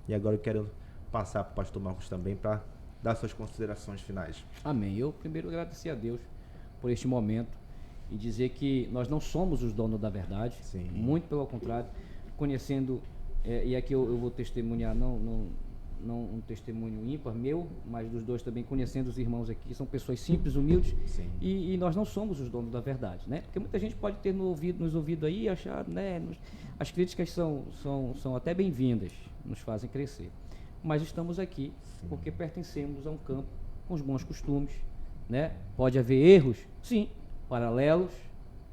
E agora eu quero passar para o pastor Marcos também para dar suas considerações finais. Amém. Eu primeiro agradecer a Deus por este momento e dizer que nós não somos os donos da verdade. Sim. Muito pelo contrário, conhecendo, e aqui eu vou testemunhar, não um testemunho ímpar meu, mas dos dois também, conhecendo os irmãos aqui, são pessoas simples, humildes, e nós não somos os donos da verdade, né? Porque muita gente pode ter nos ouvido aí e achar, né, as críticas são até bem-vindas, nos fazem crescer, mas estamos aqui porque pertencemos a um campo com os bons costumes, né? Pode haver erros, sim, paralelos,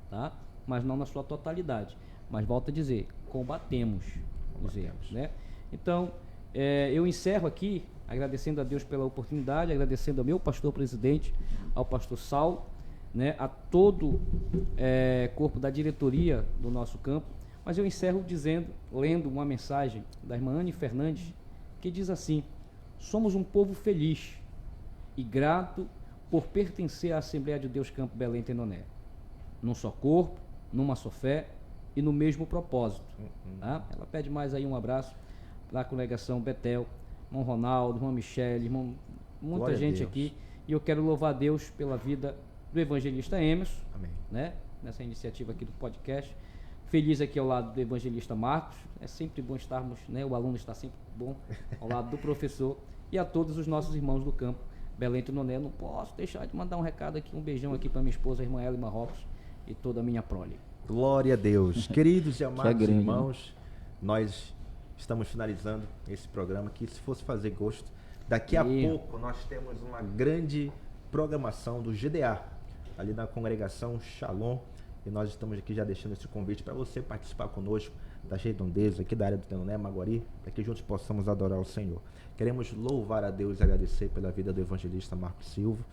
tá? Mas não na sua totalidade, mas volto a dizer, combatemos os erros, né? Então, eu encerro aqui agradecendo a Deus pela oportunidade, agradecendo ao meu pastor presidente, ao pastor Saulo, né, a todo corpo da diretoria do nosso campo, mas eu encerro lendo uma mensagem da irmã Anne Fernandes, que diz assim: somos um povo feliz e grato por pertencer à Assembleia de Deus Campo Belém Tenoné, num só corpo, numa só fé e no mesmo propósito. Tá? Ela pede mais aí um abraço da congregação Betel, irmão Ronaldo, irmã Michele, muita Glória gente aqui, e eu quero louvar a Deus pela vida do evangelista Emerson, né, nessa iniciativa aqui do podcast, feliz aqui ao lado do evangelista Marcos, é sempre bom estarmos, né, o aluno está sempre bom ao lado do professor, e a todos os nossos irmãos do campo Belém Tenoné. Não posso deixar de mandar um recado aqui, um beijão aqui para minha esposa, a irmã Ela Marrocos, e toda a minha prole. Glória a Deus. Queridos e amados irmãos, nós estamos finalizando esse programa que, se fosse fazer gosto, daqui a pouco nós temos uma grande programação do GDA, ali na congregação Shalom, E nós estamos aqui já deixando esse convite para você participar conosco das redondezas aqui da área do Tenoné, Maguari, para que juntos possamos adorar o Senhor. Queremos louvar a Deus e agradecer pela vida do evangelista Marcos Silva,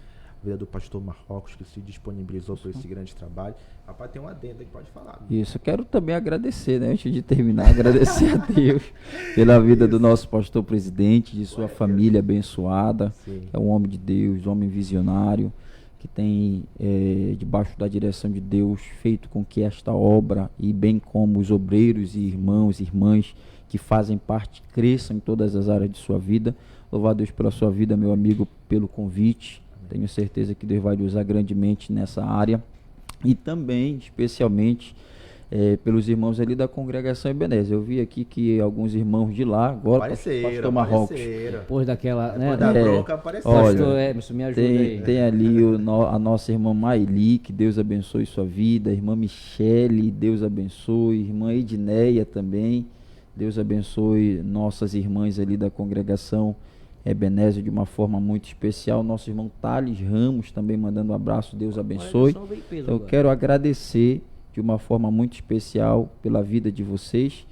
a vida do pastor Marrocos, que se disponibilizou por esse grande trabalho. Rapaz, tem um adendo aí que pode falar. Isso, eu quero também agradecer, né? Antes de terminar, agradecer a Deus pela vida do nosso pastor presidente, de sua família abençoada. Sim. É um homem de Deus, um homem visionário, que tem, debaixo da direção de Deus, feito com que esta obra, e bem como os obreiros e irmãos e irmãs que fazem parte, cresçam em todas as áreas de sua vida. Louvar a Deus pela sua vida, meu amigo, pelo convite. Tenho certeza que Deus vai lhe usar grandemente nessa área. E também, especialmente, pelos irmãos ali da congregação Ebenezer. Eu vi aqui que alguns irmãos de lá, agora pastor Marrocos. Depois daquela, depois da bronca, apareceu. Pastor Emerson, me ajuda aí. Tem ali a nossa irmã Maili, que Deus abençoe sua vida. Irmã Michele, Deus abençoe. Irmã Edneia também. Deus abençoe nossas irmãs ali da congregação Ebenezer de uma forma muito especial. Nosso irmão Thales Ramos também mandando um abraço, Deus abençoe. Eu quero agradecer de uma forma muito especial pela vida de vocês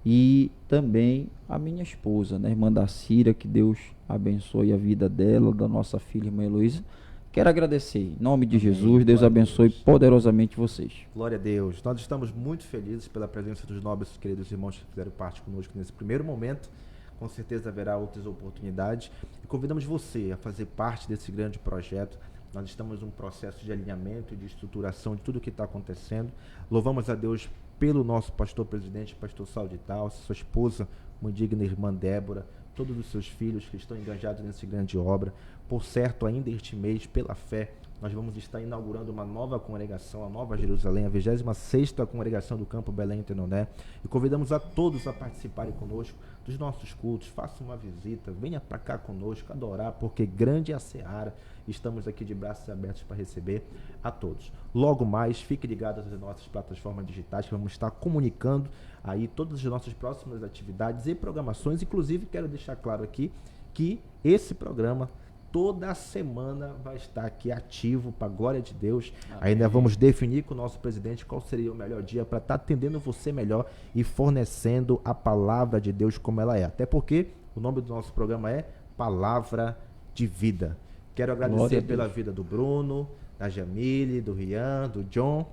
e também a minha esposa, né, irmã Dacira, que Deus abençoe a vida dela, da nossa filha irmã Heloísa. Quero agradecer, em nome de Jesus, Deus abençoe poderosamente vocês. Glória a Deus. Nós estamos muito felizes pela presença dos nobres queridos irmãos que fizeram parte conosco nesse primeiro momento. Com certeza haverá outras oportunidades. E convidamos você a fazer parte desse grande projeto. Nós estamos em um processo de alinhamento e de estruturação de tudo o que está acontecendo. Louvamos a Deus pelo nosso pastor presidente, pastor Saudital, sua esposa, uma digna irmã Débora, todos os seus filhos que estão engajados nessa grande obra. Por certo, ainda este mês, pela fé, nós vamos estar inaugurando uma nova congregação, a Nova Jerusalém, a 26ª congregação do Campo Belém Tenoné. E convidamos a todos a participarem conosco dos nossos cultos. Faça uma visita, venha para cá conosco, adorar, porque grande é a seara. Estamos aqui de braços abertos para receber a todos. Logo mais, fique ligado às nossas plataformas digitais, que vamos estar comunicando aí todas as nossas próximas atividades e programações. Inclusive, quero deixar claro aqui que esse programa toda semana vai estar aqui ativo, para a glória de Deus. Amém. Ainda vamos definir com o nosso presidente qual seria o melhor dia para estar atendendo você melhor e fornecendo a palavra de Deus como ela é. Até porque o nome do nosso programa é Palavra de Vida. Quero agradecer pela vida do Bruno, da Jamile, do Rian, do John,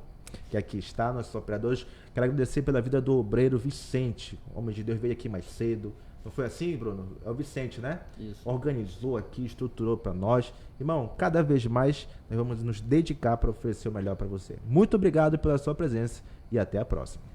que aqui está, nossos operadores. Quero agradecer pela vida do obreiro Vicente. O homem de Deus veio aqui mais cedo. Não foi assim, Bruno? É o Vicente, né? Isso. Organizou aqui, estruturou para nós. Irmão, cada vez mais nós vamos nos dedicar para oferecer o melhor para você. Muito obrigado pela sua presença e até a próxima.